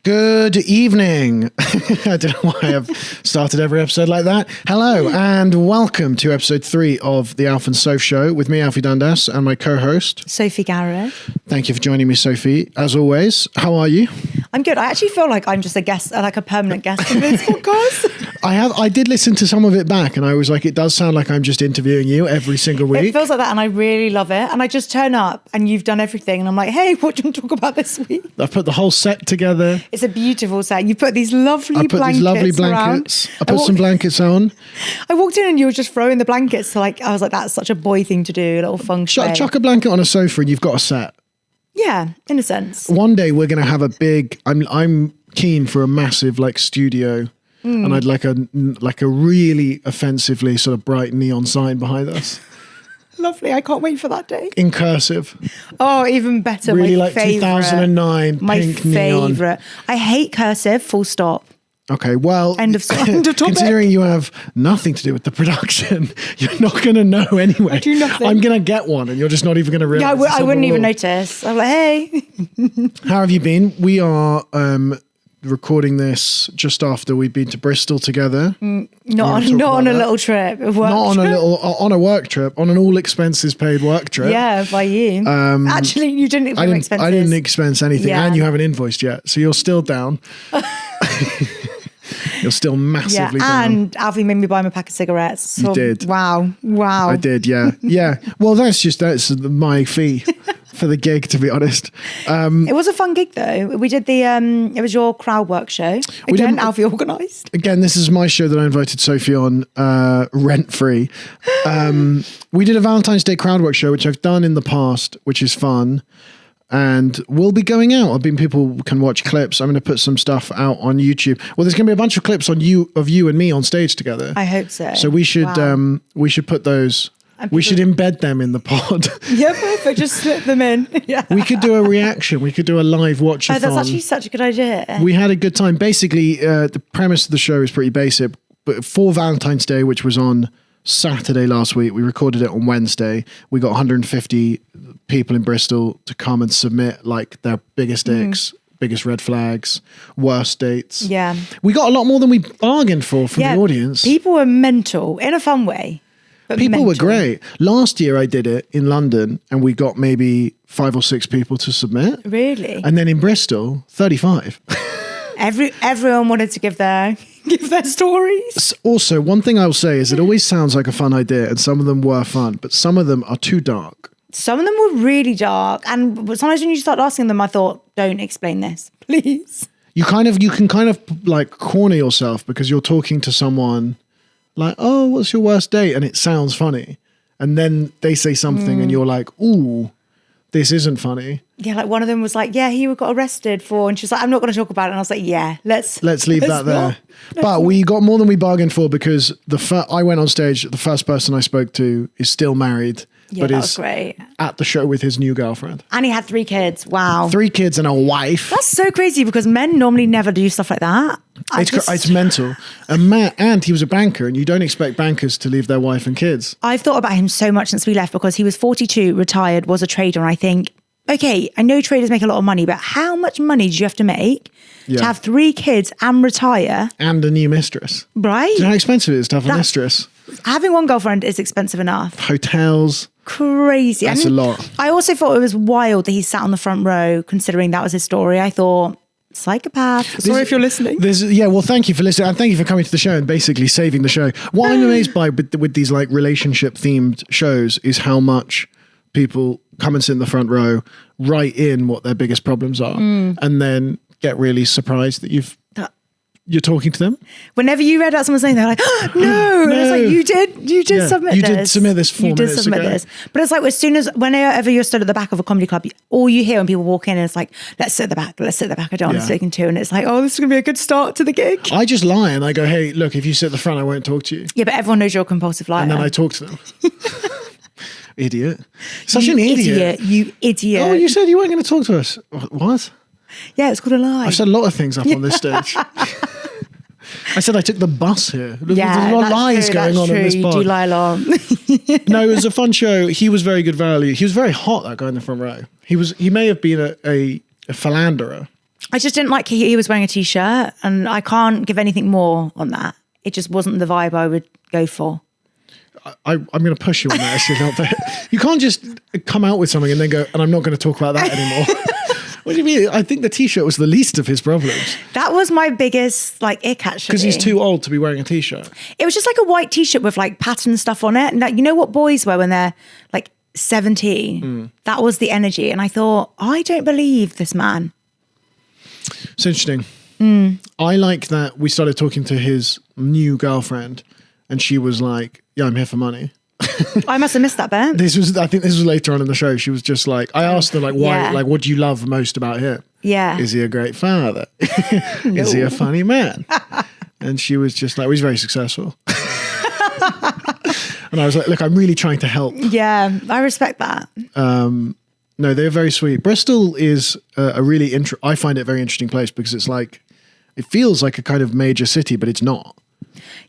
Good evening. I don't know why I've started every episode like that. Hello and welcome to episode 3 of the Alf and Soph Show with me, Alfie Dundas, and my co-host, Sophie Garrad. Thank you for joining me, Sophie. As always, how are you? I'm good. I actually feel like I'm just a guest, like a permanent guest in this podcast. I did listen to some of it back and I was like, it does sound like I'm just interviewing you every single week. It feels like that and I really love it. And I just turn up and you've done everything and I'm like, hey, what do you want to talk about this week? I've put the whole set together. It's a beautiful set. You put these lovely blankets around. I put some blankets on. I walked in and you were just throwing the blankets. So like, I was like, that's such a boy thing to do, a little feng shui. Chuck a blanket on a sofa and you've got a set. Yeah, in a sense. One day we're going to have a big, I'm keen for a massive like studio. And I'd like a really offensively sort of bright neon sign behind us. Lovely. I can't wait for that day. In cursive. Oh, even better. Really my like favorite. 2009 my pink neon. Favorite. I hate cursive, full stop. Okay, well, end of topic. Considering you have nothing to do with the production, you're not going to know anyway. I do nothing. I'm going to get one and you're just not even going to realize. Yeah, I wouldn't even notice. I'm like, hey. How have you been? We are recording this just after we've been to Bristol together. Not on a little trip. On a work trip, on an all expenses paid work trip. Yeah, by you. Actually, you didn't expenses. I didn't expense anything, and you haven't invoiced yet, so you're still down. You're still massively down. And Alfie made me buy him a pack of cigarettes. So, you did. Wow. I did, yeah. Well, that's my fee for the gig, to be honest. It was a fun gig though. We did it was your crowd work show. Again, Alfie organised. Again, this is my show that I invited Sophie on rent-free. We did a Valentine's Day crowd work show, which I've done in the past, which is fun. And we'll be going out. People can watch clips. I'm going to put some stuff out on YouTube. Well, there's going to be a bunch of clips of you and me on stage together. I hope so. So we should put those. We should embed them in the pod. Yeah, perfect. Just slip them in. Yeah. We could do a reaction. We could do a live watch-a-thon. Oh, that's actually such a good idea. We had a good time. Basically, the premise of the show is pretty basic. But for Valentine's Day, which was on Saturday last week, we recorded it on Wednesday. We got 150 people in Bristol to come and submit like their biggest dicks, biggest red flags, worst dates. Yeah. We got a lot more than we bargained for from the audience. People were mental in a fun way. People were great. Last year I did it in London and we got maybe 5 or 6 people to submit. Really? And then in Bristol, 35. Everyone wanted to give their stories. Also, one thing I'll say is it always sounds like a fun idea and some of them were fun, but some of them are too dark. Some of them were really dark. And sometimes when you start asking them, I thought, don't explain this, please. You can kind of like corner yourself because you're talking to someone like, oh, what's your worst date? And it sounds funny. And then they say something and you're like, ooh, this isn't funny. Yeah, like one of them was like, yeah, he got arrested for, and she's like, I'm not going to talk about it. And I was like, yeah, let's leave that there. But we got more than we bargained for because I went on stage, the first person I spoke to is still married. Yeah, that was great. At the show with his new girlfriend. And he had 3 kids. Wow. 3 kids and a wife. That's so crazy because men normally never do stuff like that. It's mental. And he was a banker and you don't expect bankers to leave their wife and kids. I've thought about him so much since we left because he was 42, retired, was a trader. And I think, okay, I know traders make a lot of money, but how much money do you have to make to have 3 kids and retire? And a new mistress. Right? Do you know how expensive it is to have a mistress? Having one girlfriend is expensive enough. Hotels. Crazy. That's a lot. I also thought it was wild that he sat on the front row, considering that was his story. I thought, psychopath. Sorry if you're listening. Well, thank you for listening. And thank you for coming to the show and basically saving the show. What I'm amazed by with these like relationship themed shows is how much people come and sit in the front row, write in what their biggest problems are, and then get really surprised that you're talking to them. Whenever you read out someone's name, they're like, oh, no. And it's like, you did submit this. You did submit this 4 minutes ago. But it's like, whenever you're stood at the back of a comedy club, all you hear when people walk in is like, let's sit at the back. I don't want to sit in too. And it's like, oh, this is going to be a good start to the gig. I just lie and I go, hey, look, if you sit at the front, I won't talk to you. Yeah, but everyone knows you're a compulsive liar. And then I talk to them. Idiot. Such an idiot. You idiot. Oh, you said you weren't going to talk to us. What? Yeah, it's called a lie. I've said a lot of things up on this stage. I said I took the bus here. There's a lot of lies going on in this pod. You do lie a lot. No, it was a fun show. He was very good value. He was very hot, that guy in the front row. He may have been a philanderer. I just didn't like he was wearing a t-shirt, and I can't give anything more on that. It just wasn't the vibe I would go for. I'm going to push you on that actually a little bit. You can't just come out with something and then go, and I'm not going to talk about that anymore. What do you mean? I think the t-shirt was the least of his problems. That was my biggest ick actually. Because he's too old to be wearing a t-shirt. It was just like a white t-shirt with like pattern stuff on it. And like, you know what boys wear when they're like 17? That was the energy. And I thought, I don't believe this man. It's interesting. I like that we started talking to his new girlfriend and she was like, yeah, I'm here for money. I must have missed that bit. I think this was later on in the show. She was just like, I asked her like, why, like, what do you love most about him? Yeah. Is he a great father? Is he a funny man? And she was just like, well, he's very successful. And I was like, look, I'm really trying to help. Yeah, I respect that. No, they're very sweet. Bristol is a really I find it a very interesting place because it's like, it feels like a kind of major city, but it's not.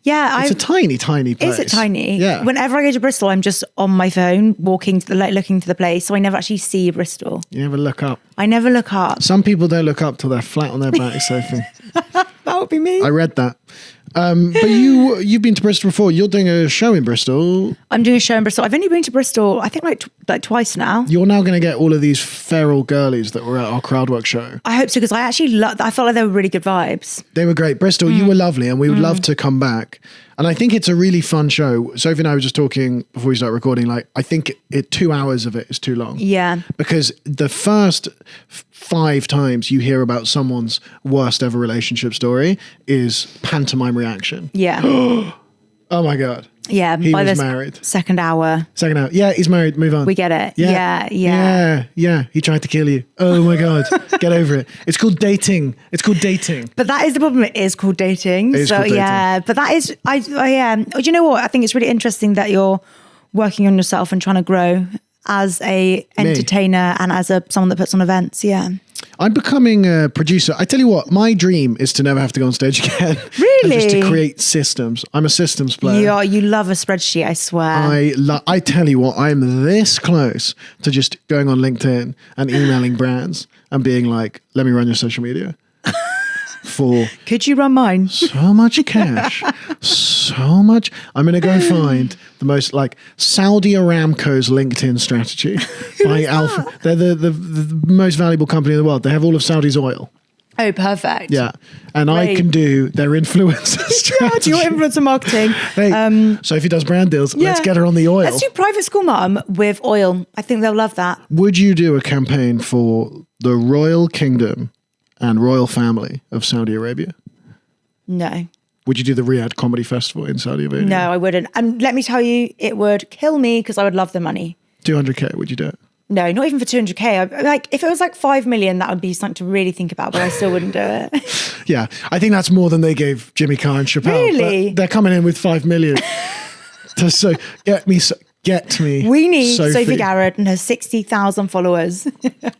Yeah, it's a tiny, tiny place. Is it tiny? Yeah. Whenever I go to Bristol, I'm just on my phone, walking to looking to the place, so I never actually see Bristol. You never look up. I never look up. Some people don't look up till they're flat on their back, Sophie. That would be me. I read that. But you've been to Bristol before. You're doing a show in Bristol. I'm doing a show in Bristol. I've only been to Bristol, I think like twice now. You're now going to get all of these feral girlies that were at our crowdwork show. I hope so, because I actually I felt like they were really good vibes. They were great. Bristol, you were lovely, and we would love to come back. And I think it's a really fun show. Sophie and I were just talking before we start recording, like, I think 2 hours of it is too long. Yeah. Because the first 5 times you hear about someone's worst ever relationship story is pantomime reaction. Yeah. Oh my God. Yeah. He was married. Second hour. Yeah, he's married. Move on. We get it. Yeah. Yeah. He tried to kill you. Oh my God. Get over it. It's called dating. But that is the problem. It is called dating. Yeah. But that is, do you know what? I think it's really interesting that you're working on yourself and trying to grow as a entertainer and as someone that puts on events. Yeah. I'm becoming a producer. I tell you what, my dream is to never have to go on stage again. Really? And just to create systems. I'm a systems player. You love a spreadsheet, I swear. I tell you what, I'm this close to just going on LinkedIn and emailing brands and being like, let me run your social media. Could you run mine? So much cash. So much. I'm going to go find the most like Saudi Aramco's LinkedIn strategy by Alpha. They're the most valuable company in the world. They have all of Saudi's oil. Oh, perfect. Yeah. And I can do their influencer strategy. Your influencer marketing. Hey, Sophie does brand deals. Yeah. Let's get her on the oil. Let's do private school mum with oil. I think they'll love that. Would you do a campaign for the Royal Kingdom and Royal Family of Saudi Arabia? No. Would you do the Riyadh Comedy Festival in Saudi Arabia? No, I wouldn't. And let me tell you, it would kill me because I would love the money. 200K, would you do it? No, not even for 200K. If it was like 5 million, that would be something to really think about, but I still wouldn't do it. Yeah, I think that's more than they gave Jimmy Carr and Chappelle. Really? They're coming in with 5 million. Get me. We need Sophie Garrad and her 60,000 followers.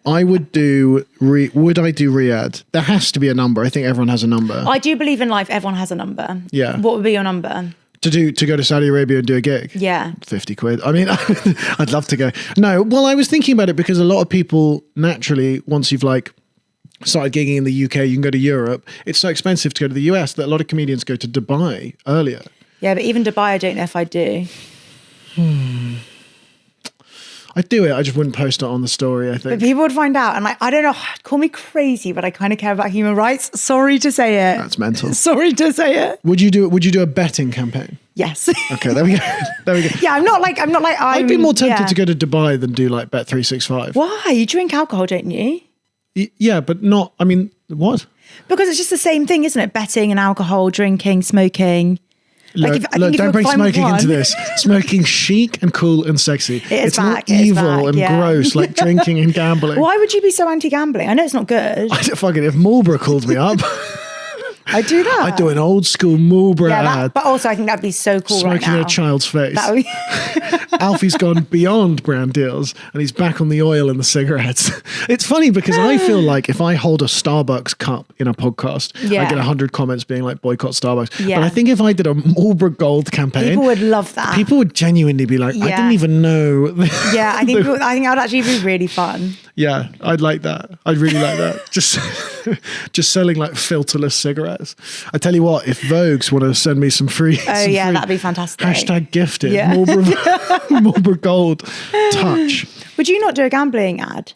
I would do Riyadh? There has to be a number. I think everyone has a number. I do believe in life, everyone has a number. Yeah. What would be your number? To go to Saudi Arabia and do a gig? Yeah. 50 quid. I mean, I'd love to go. No, well, I was thinking about it because a lot of people naturally, once you've like started gigging in the UK, you can go to Europe. It's so expensive to go to the US that a lot of comedians go to Dubai earlier. Yeah, but even Dubai, I don't know if I do. I'd do it. I just wouldn't post it on the story, I think. But people would find out. And I don't know, call me crazy, but I kind of care about human rights. Sorry to say it. That's mental. Sorry to say it. Would you do a betting campaign? Yes. Okay, there we go. Yeah, I'm not like I'd be more tempted to go to Dubai than do like Bet365. Why? You drink alcohol, don't you? Yeah, but not, I mean, what? Because it's just the same thing, isn't it? Betting and alcohol, drinking, smoking. Look, don't bring smoking into this. Smoking chic and cool and sexy. It's not evil and gross like drinking and gambling. Why would you be so anti-gambling? I know it's not good. If Marlboro called me up... I'd do that. I'd do an old school Marlboro ad. But also I think that'd be so cool smoking right now. in a child's face. That would be... Alfie's gone beyond brand deals and he's back on the oil and the cigarettes. It's funny because I feel like if I hold a Starbucks cup in a podcast, I get 100 comments being like boycott Starbucks. Yeah. But I think if I did a Marlboro Gold campaign, people would love that. People would genuinely be like, I didn't even know. Yeah, I think that would actually be really fun. Yeah, I'd like that. I'd really like that. Just selling like filterless cigarettes. I tell you what, if Vogue's want to send me some free. That'd be fantastic. Hashtag gifted. Yeah. Marlboro Gold touch. Would you not do a gambling ad?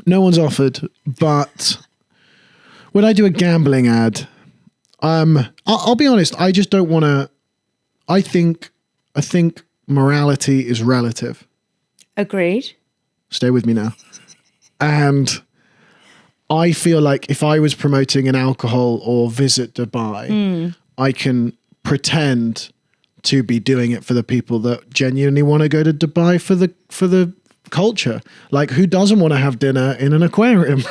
No one's offered, but when I do a gambling ad, I'll be honest. I just don't want to. I think morality is relative. Agreed. Stay with me now. And I feel like if I was promoting an alcohol or Visit Dubai, I can pretend to be doing it for the people that genuinely want to go to Dubai for the culture. Like, who doesn't want to have dinner in an aquarium?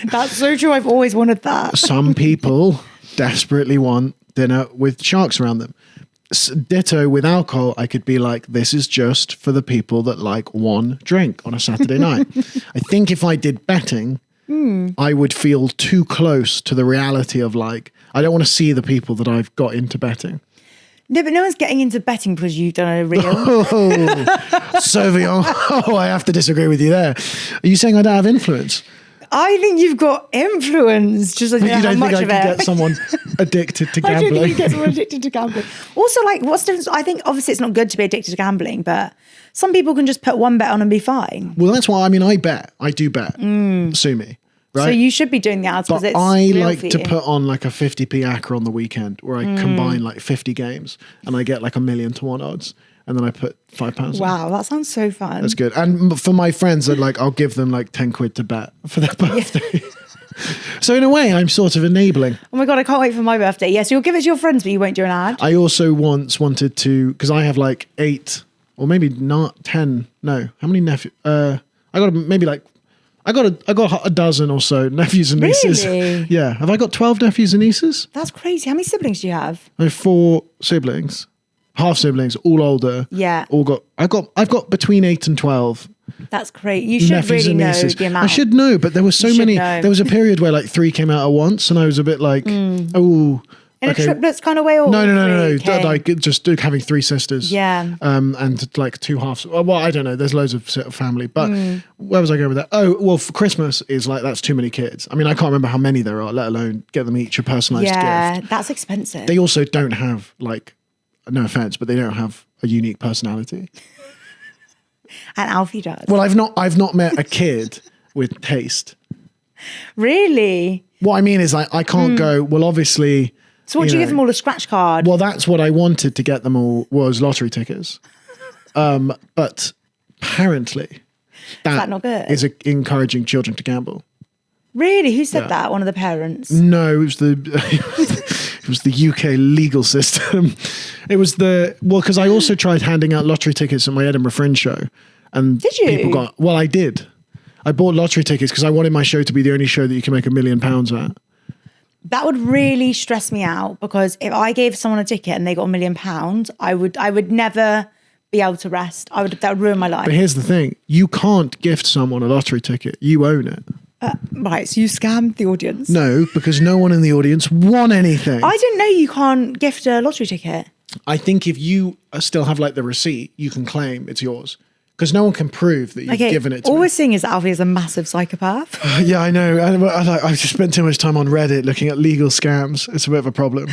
That's so true. I've always wanted that. Some people desperately want dinner with sharks around them. Ditto with alcohol, I could be like, this is just for the people that like one drink on a Saturday night. I think if I did betting, I would feel too close to the reality of like, I don't want to see the people that I've got into betting. No, but no one's getting into betting because you've done a reel. Sophie, I have to disagree with you there. Are you saying I don't have influence? I think you've got influence. Just like, you don't think I can get someone addicted to gambling? I don't think you get someone addicted to gambling. Also, like, what's the difference? I think obviously it's not good to be addicted to gambling, but some people can just put one bet on and be fine. Well, that's why I bet. I do bet. Sue me. Right? So you should be doing the ads because it's I real like for to you. put on like a 50p ACCA on the weekend where I combine like 50 games and I get like 1,000,000 to 1 odds. And then I put £5 Wow, that sounds so fun. That's good. And for my friends, I'll give them like 10 quid to bet for their birthday. So in a way, I'm sort of enabling. Oh my God, I can't wait for my birthday. Yes, you'll give it to your friends, but you won't do an ad. I also once wanted to, because I have like 8 or maybe not 10. No, how many nephews? I got maybe like, I got a dozen or so nephews and nieces. Really? Yeah. Have I got 12 nephews and nieces? That's crazy. How many siblings do you have? I have 4 siblings, half siblings, all older. Yeah. I've got between 8 and 12. That's great. You should really know the amount. I should know, but there were so many. There was a period where like 3 came out at once, and I was a bit like, oh. In a triplets kind of way? Or No. okay. Like just having 3 sisters. Yeah. And like 2 halves. Well, I don't know. There's loads of family. But where was I going with that? Oh, well, for Christmas is like, that's too many kids. I mean, I can't remember how many there are, let alone get them each a personalised gift. Yeah, that's expensive. They also don't have like, no offence, but they don't have a unique personality. And Alfie does. Well, I've not met a kid with taste. Really? What I mean is I can't go, well, obviously. So what do you give them all, a scratch card? Well, that's what I wanted to get them all, was lottery tickets. But apparently that not good? is encouraging children to gamble. Really? Who said that? One of the parents? No, it was the UK legal system. It was because I also tried handing out lottery tickets at my Edinburgh Fringe show. And did you? I did. I bought lottery tickets because I wanted my show to be the only show that you can make £1 million at. That would really stress me out, because if I gave someone a ticket and they got £1 million, I would never be able to rest. That would ruin my life. But here's the thing. You can't gift someone a lottery ticket. You own it. Right, so you scammed the audience. No, because no one in the audience won anything. I didn't know you can't gift a lottery ticket. I think if you still have like the receipt, you can claim it's yours. Because no one can prove that you've given it to all me. we're seeing is that Alfie is a massive psychopath. Yeah, I know. I've just spent too much time on Reddit looking at legal scams. It's a bit of a problem.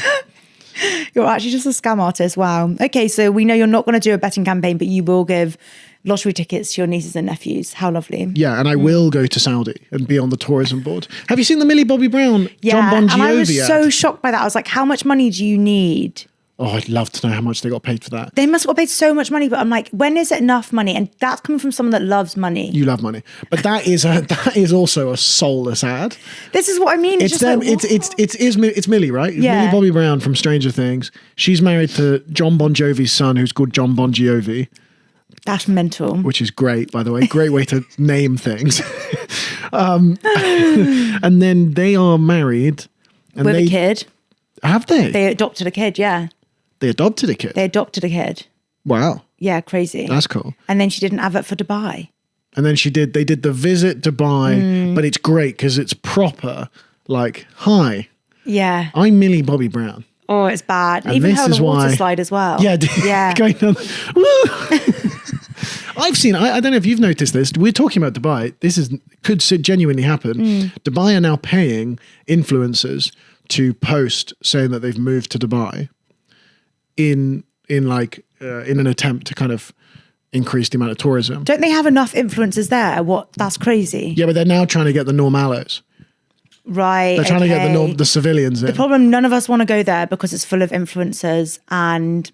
You're actually just a scam artist. Wow. Okay, so we know you're not going to do a betting campaign, but you will give lottery tickets to your nieces and nephews. How lovely. Yeah, and I will go to Saudi and be on the tourism board. Have you seen the Millie Bobby Brown, Yeah, John Bon Jovi and I was ad? so shocked by that. I was like, how much money do you need? Oh, I'd love to know how much they got paid for that. They must have got paid so much money, but I'm like, when is it enough money? And that's coming from someone that loves money. You love money, but that is also a soulless ad. This is what I mean. It's them. Like, It's Millie, right? It's Yeah. Millie Bobby Brown from Stranger Things. She's married to John Bon Jovi's son, who's called John Bon Jovi. That's mental. Which is great, by the way. Great way to name things. And then they are married. And With a kid. Have they? They adopted a kid, yeah. They adopted a kid? They adopted a kid. Wow. Yeah, crazy. That's cool. And then she did an advert for Dubai. And then they did the Visit Dubai, but it's great because it's proper, like, hi, Yeah. I'm Millie Bobby Brown. Oh, it's bad. And Even this her on is the water why- slide as well. Yeah, Yeah. going down. Woo! I've seen, I don't know if you've noticed this. We're talking about Dubai. Could genuinely happen. Dubai are now paying influencers to post saying that they've moved to Dubai in an attempt to kind of increase the amount of tourism. Don't they have enough influencers there? That's crazy. Yeah, but they're now trying to get the normalos. Right. They're trying to get the civilians in. The problem, none of us want to go there because it's full of influencers and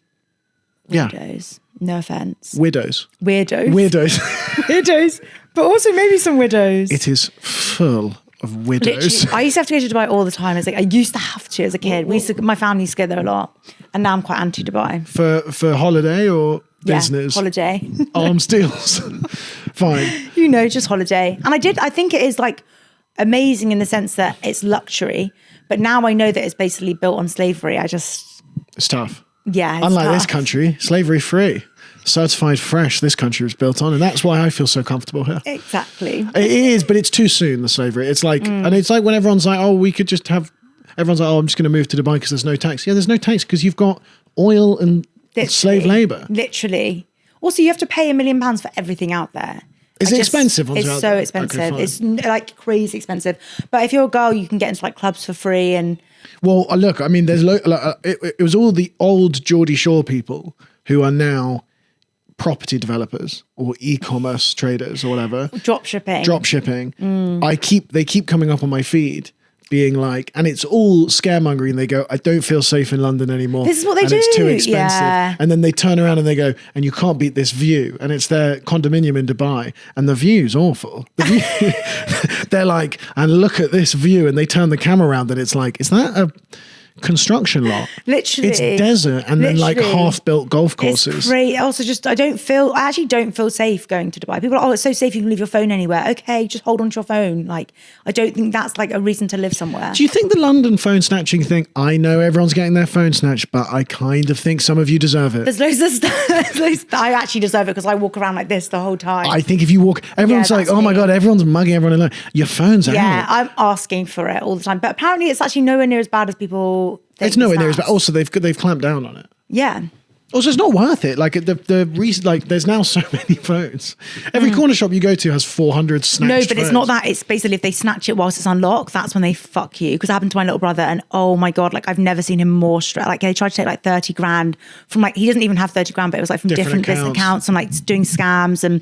weirdos. No offense. Widows. Weirdos. Weirdos. But also maybe some widows. It is full of widows. Literally, I used to have to go to Dubai all the time. I used to have to as a kid. My family used to go there a lot. And now I'm quite anti-Dubai. For holiday or business? Yeah, holiday. Arms deals. Fine. Just holiday. And I think it is like amazing in the sense that it's luxury. But now I know that it's basically built on slavery. It's tough. Yeah. Unlike this country, slavery free. Certified fresh, this country was built on, and that's why I feel so comfortable here. Exactly. It is, but it's too soon, the slavery. It's like, and it's like when everyone's like, oh, we could just have, everyone's like, oh, I'm just going to move to Dubai because there's no tax. Yeah, there's no tax because you've got oil and slave labor. Literally. Also, you have to pay £1 million for everything out there. Is it expensive? It's so expensive. Okay, it's like crazy expensive. But if you're a girl, you can get into like clubs for free. And well, look, I mean, there's it was all the old Geordie Shore people who are now property developers or e-commerce traders or whatever. Drop shipping. They keep coming up on my feed being like, and it's all scaremongering. They go, I don't feel safe in London anymore. This is what they do. It's too expensive. Yeah. And then they turn around and they go, and you can't beat this view. And it's their condominium in Dubai. And the view's awful. They're like, and look at this view. And they turn the camera around and it's like, is that a construction lot? Literally. It's desert and then like half-built golf courses. It's great. Also, I actually don't feel safe going to Dubai. People are like, oh, it's so safe, you can leave your phone anywhere. Okay, just hold on to your phone. Like, I don't think that's like a reason to live somewhere. Do you think the London phone snatching thing, I know everyone's getting their phone snatched, but I kind of think some of you deserve it. There's loads of stuff. I actually deserve it because I walk around like this the whole time. I think if you walk, everyone's like, oh my God, everyone's mugging everyone alone. Your phone's out. Yeah, I'm asking for it all the time. But apparently it's actually nowhere near as bad as people think. It's nowhere near as bad. Also, they've clamped down on it. Yeah. Also, it's not worth it. Like there's now so many phones. Every corner shop you go to has 400 snatched No, but phones. it's not that. It's basically if they snatch it whilst it's unlocked, that's when they fuck you. Because it happened to my little brother, and oh my God, like I've never seen him more stressed. Like they tried to take like 30 grand from like, he doesn't even have 30 grand, but it was like from different business accounts and like doing scams and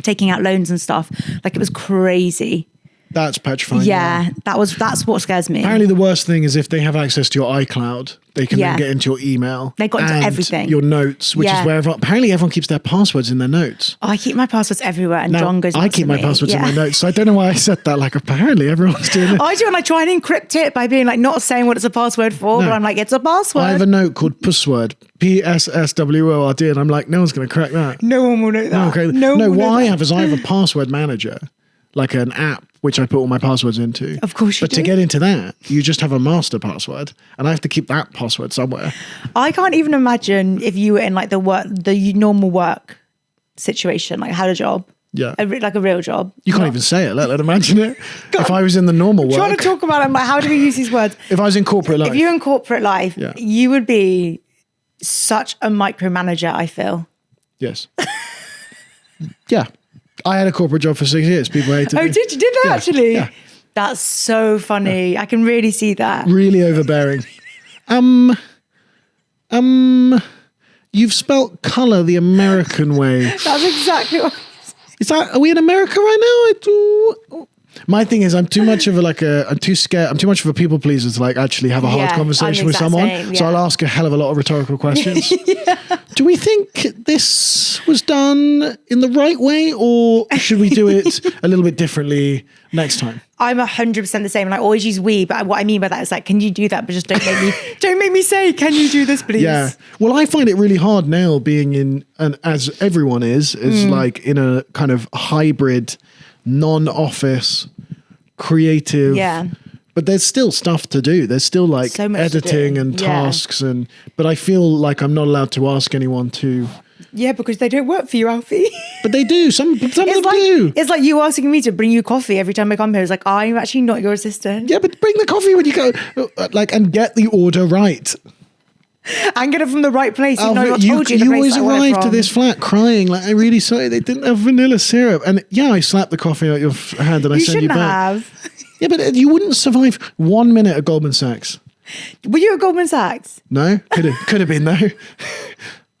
taking out loans and stuff. Like it was crazy. That's petrifying. Yeah, that's what scares me. Apparently the worst thing is if they have access to your iCloud, they can then get into your email. They got into everything. Your notes, which is where apparently everyone keeps their passwords in their notes. Oh, I keep my passwords everywhere, and now, John goes I keep my passwords in my notes, so I don't know why I said that. Like apparently everyone's doing it. I do, and I try and encrypt it by being like not saying what it's a password for, but I'm like, it's a password. I have a note called Password, PSSWORD, and I'm like, no one's going to crack that. No one will know that. No, what I have is I have a password manager, like an app, which I put all my passwords into. Of course you do. But to get into that, you just have a master password, and I have to keep that password somewhere. I can't even imagine if you were in like the normal work situation, like had a job. Yeah. Like a real job. You can't even say it, let alone imagine it. If I was in the normal work. I'm trying to talk about it, I'm like, how do we use these words? If I was in corporate life. If you're in corporate life, you would be such a micromanager, I feel. Yes. Yeah. I had a corporate job for 6 years. People hated me. Oh, did you? Did that actually? Yeah. That's so funny. I can really see that. Really overbearing. You've spelt colour the American way. That's exactly what. Are we in America right now? My thing is, I'm too much of I'm too scared. I'm too much of a people pleaser to like actually have a hard conversation with someone. So I'll ask a hell of a lot of rhetorical questions. Do we think this was done in the right way, or should we do it a little bit differently next time? I'm 100% the same, and I always use we. But what I mean by that is like, can you do that? But just don't make me say, can you do this, please? Yeah. Well, I find it really hard now being in, and as everyone is like in a kind of hybrid, non-office, creative. Yeah. But there's still stuff to do. There's still like so editing and tasks, but I feel like I'm not allowed to ask anyone to. Yeah, because they don't work for you, Alfie. But they do. Some of them do. It's like you asking me to bring you coffee every time I come here. It's like, I'm actually not your assistant. Yeah, but bring the coffee when you go, and get the order right. And get it from the right place. Even though Alfie, I told you the you place always I want it arrived to from. this flat crying, like, I'm really sorry they didn't have vanilla syrup. And yeah, I slapped the coffee out your hand and I You sent you shouldn't back. have. Yeah, but you wouldn't survive 1 minute at Goldman Sachs. Were you at Goldman Sachs? No? Could have been, though.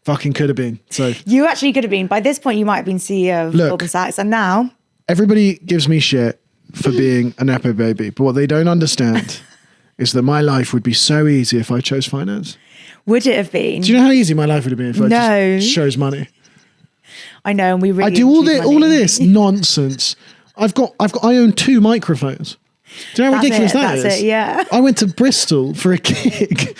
Fucking could have been. So You actually could have been. By this point, you might have been CEO of Goldman Sachs. And now... everybody gives me shit for being a Nepo baby. But what they don't understand is that my life would be so easy if I chose finance. Would it have been? Do you know how easy my life would have been if I just chose money? I know, and we really I do all of this nonsense. I own 2 microphones. Do you know how ridiculous that is? That's it, yeah. I went to Bristol for a gig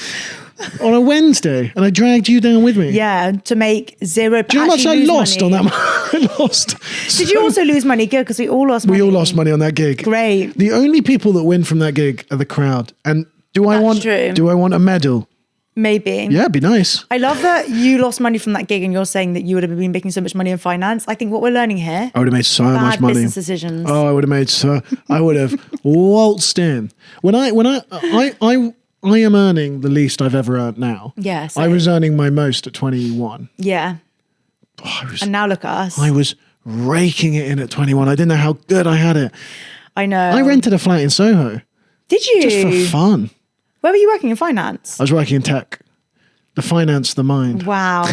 on a Wednesday and I dragged you down with me. Yeah, to make zero. Do you know how much I lost on that? I lost. Did you also lose money? Good, because we all lost money. We all lost money on that gig. Great. The only people that win from that gig are the crowd. And do I want a medal? Maybe. Yeah, it'd be nice. I love that you lost money from that gig and you're saying that you would have been making so much money in finance. I think what we're learning here. I would have made so much money. Business decisions. Oh, I would have waltzed in. I am earning the least I've ever earned now. Yeah. I was earning my most at 21. Yeah. And now look at us. I was raking it in at 21. I didn't know how good I had it. I know. I rented a flat in Soho. Did you? Just for fun. Where were you working in finance? I was working in tech. The finance, the mind. Wow.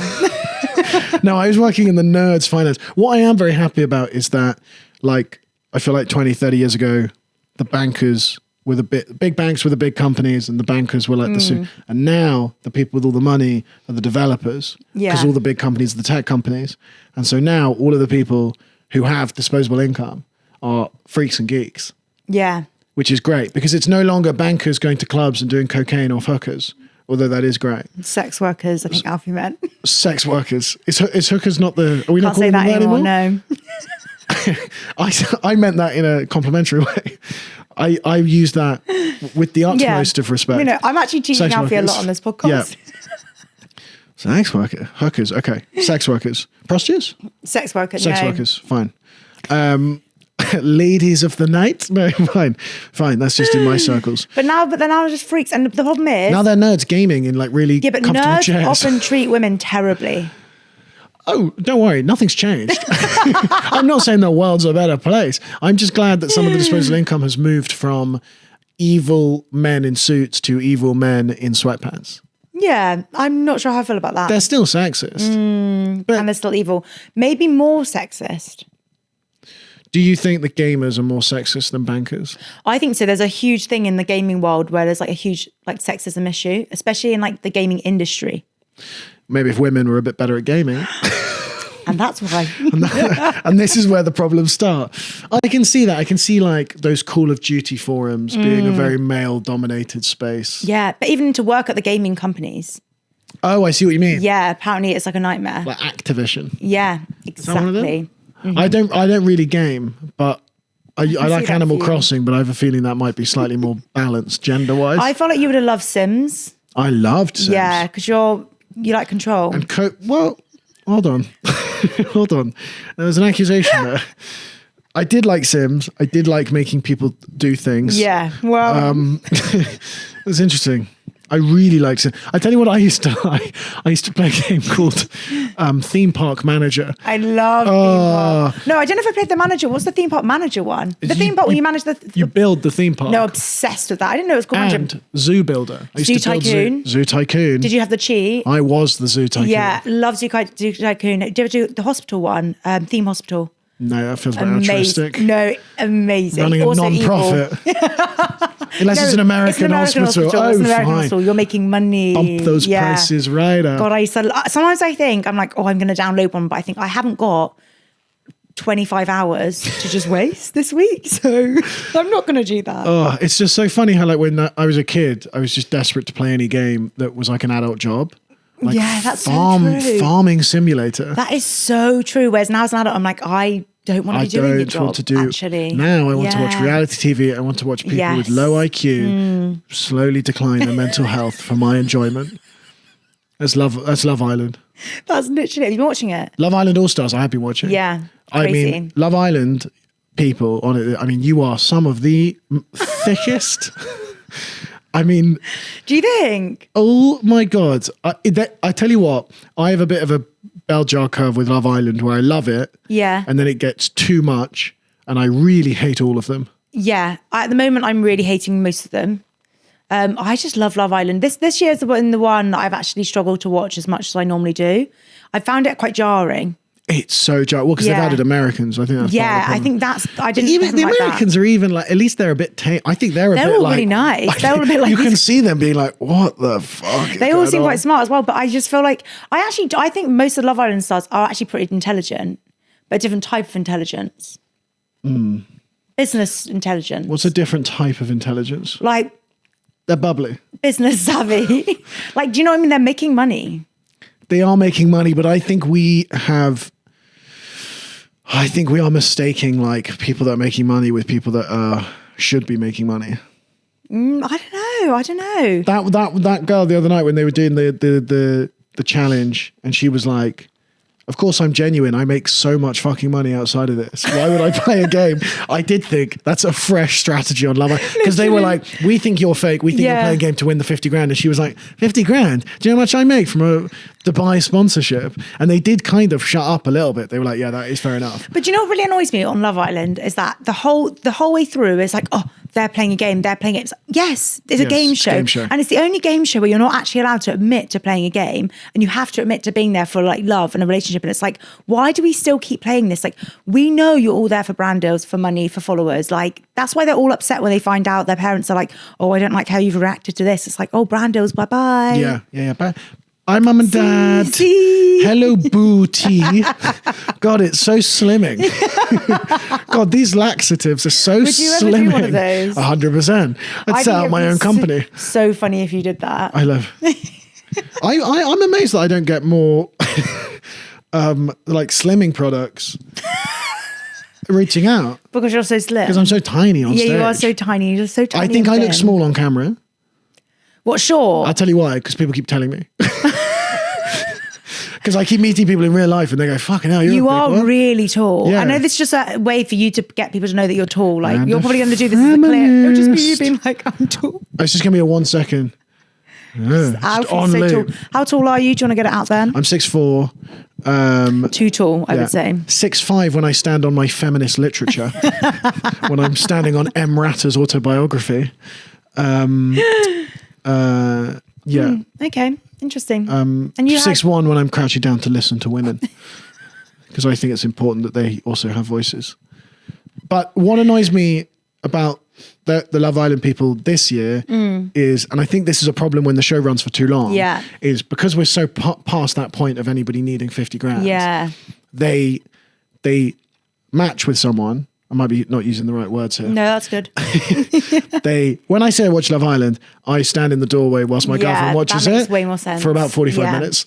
No, I was working in the nerds finance. What I am very happy about is that, like, I feel like 20, 30 years ago, the bankers were the big banks were the big companies and the bankers were like and now the people with all the money are the developers. Yeah. Because all the big companies are the tech companies. And so now all of the people who have disposable income are freaks and geeks. Yeah. Which is great because it's no longer bankers going to clubs and doing cocaine or hookers, although that is great. Sex workers, I think Alfie meant. Sex workers. Is hookers not the... Are we not Can't calling say that them anymore, anymore? no. I meant that in a complimentary way. I use that with the utmost of respect. You know, I'm actually teaching Alfie a lot on this podcast. Yeah. Sex worker, hookers, okay. Sex workers. Prostitutes? Sex workers, Sex workers, fine. Ladies of the night? No, fine. That's just in my circles. But they're now just freaks. And the problem is... Now they're nerds gaming in like really comfortable nerds chairs. often treat women terribly. Oh, don't worry. Nothing's changed. I'm not saying the world's a better place. I'm just glad that some of the disposable income has moved from evil men in suits to evil men in sweatpants. Yeah, I'm not sure how I feel about that. They're still sexist. And they're still evil. Maybe more sexist. Do you think that gamers are more sexist than bankers? I think so. There's a huge thing in the gaming world where there's like a huge like sexism issue, especially in like the gaming industry. Maybe if women were a bit better at gaming. And that's why. And this is where the problems start. I can see that. I can see like those Call of Duty forums being a very male-dominated space. Yeah, but even to work at the gaming companies. Oh, I see what you mean. Yeah, apparently it's like a nightmare. Like Activision. Yeah, exactly. Is that one of them? I don't really game, but I like Animal Crossing, but I have a feeling that might be slightly more balanced gender-wise. I felt like you would have loved Sims. I loved Sims. Yeah, because you like control. And well, hold on. Hold on. There was an accusation there. I did like Sims. I did like making people do things. Yeah, well. It was interesting. I really liked it. I tell you what, I used to play a game called Theme Park Manager. I love Theme Park. No, I don't know if I played the manager. What's the Theme Park Manager one? The theme park where you manage you build the theme park. No, obsessed with that. I didn't know it was called and Manager. Zoo Builder. I used Zoo to build Tycoon. Zoo Tycoon. Did you have the cheat? I was the Zoo Tycoon. Yeah, love Zoo Tycoon. Did you ever do the hospital one? Theme Hospital. No, that feels very altruistic. No, amazing. Running also a non-profit. Unless it's an American hospital. It's an American hospital. You're making money. Bump those prices right up. God, sometimes I think, I'm like, I'm going to download one, but I think I haven't got 25 hours to just waste this week. So I'm not going to do that. Oh, it's just so funny how like when I was a kid, I was just desperate to play any game that was like an adult job. Like yeah, that's so true. Farming simulator. That is so true. Whereas now as an adult, I'm like, I don't want to be doing your job, actually. Now I want to watch reality TV. I want to watch people with low IQ slowly decline their mental health for my enjoyment. That's Love Island. That's literally, have you been watching it? Love Island All Stars, I have been watching. Yeah, crazy. I mean, Love Island people on it, I mean, you are some of the thickest I mean, do you think? Oh my God. I tell you what, I have a bit of a bell jar curve with Love Island where I love it. Yeah. And then it gets too much and I really hate all of them. Yeah. At the moment, I'm really hating most of them. I just love Love Island. This year's the one that I've actually struggled to watch as much as I normally do. I found it quite jarring. It's so jarring. Well, because they've added Americans. I think that's I think that's. I didn't. Even the Americans are even like. At least they're a bit tame. I think they're all really nice. They're all a bit like you can see them being like, "What the fuck?" They all seem quite smart as well. But I just feel like I think most of the Love Island stars are actually pretty intelligent, but a different type of intelligence. Business intelligence. What's a different type of intelligence? Like they're bubbly, business savvy. Like, do you know what I mean? They're making money. They are making money, but I think we are mistaking like people that are making money with people that should be making money. I don't know. That girl the other night when they were doing the challenge, and she was like, "Of course I'm genuine. I make so much fucking money outside of this. Why would I play a game?" I did think that's a fresh strategy on Love Island, because they were like, "We think you're fake. We think you're playing a game to win the 50 grand." And she was like, 50 grand? Do you know how much I make from a Dubai sponsorship? And they did kind of shut up a little bit. They were like, "Yeah, that is fair enough." But you know what really annoys me on Love Island is that the whole way through is like, oh, they're playing a game, they're playing it. It's like, yes, it's a game show. And it's the only game show where you're not actually allowed to admit to playing a game, and you have to admit to being there for like love and a relationship. And it's like, why do we still keep playing this? Like, we know you're all there for brand deals, for money, for followers. Like, that's why they're all upset when they find out their parents are like, "Oh, I don't like how you've reacted to this." It's like, oh, brand deals, bye-bye. Yeah. Bye. Hi, Mum and Dad. Hello, booty. God, it's so slimming. God, these laxatives are so slimming. Would you ever do one of those? 100%. I'd set up my own company. So funny if you did that. I love. I'm amazed that I don't get more like slimming products reaching out. Because you're so slim. Because I'm so tiny on stage. Yeah, you are so tiny. You're so tiny. I think I look small on camera. What, sure? I'll tell you why, because people keep telling me. Because I keep meeting people in real life and they go, "Fucking hell, you are really tall." Yeah. I know this is just a way for you to get people to know that you're tall. Like, you're probably going to do this as a clip. It'll just be you being like, "I'm tall." It's just going to be a 1 second. Alfie's so tall. How tall are you? Do you want to get it out then? I'm 6'4". Too tall, I would say. 6'5" when I stand on my feminist literature. When I'm standing on M. Ratter's autobiography. Okay, interesting. And you 6'1" when I'm crouching down to listen to women, because I think it's important that they also have voices. But what annoys me about the Love Island people this year is, and I think this is a problem when the show runs for too long, is because we're so past that point of anybody needing 50 grand. Yeah, they match with someone. I might be not using the right words here. No, that's good. When I say I watch Love Island, I stand in the doorway whilst my girlfriend watches that makes it way more sense. for about 45 minutes.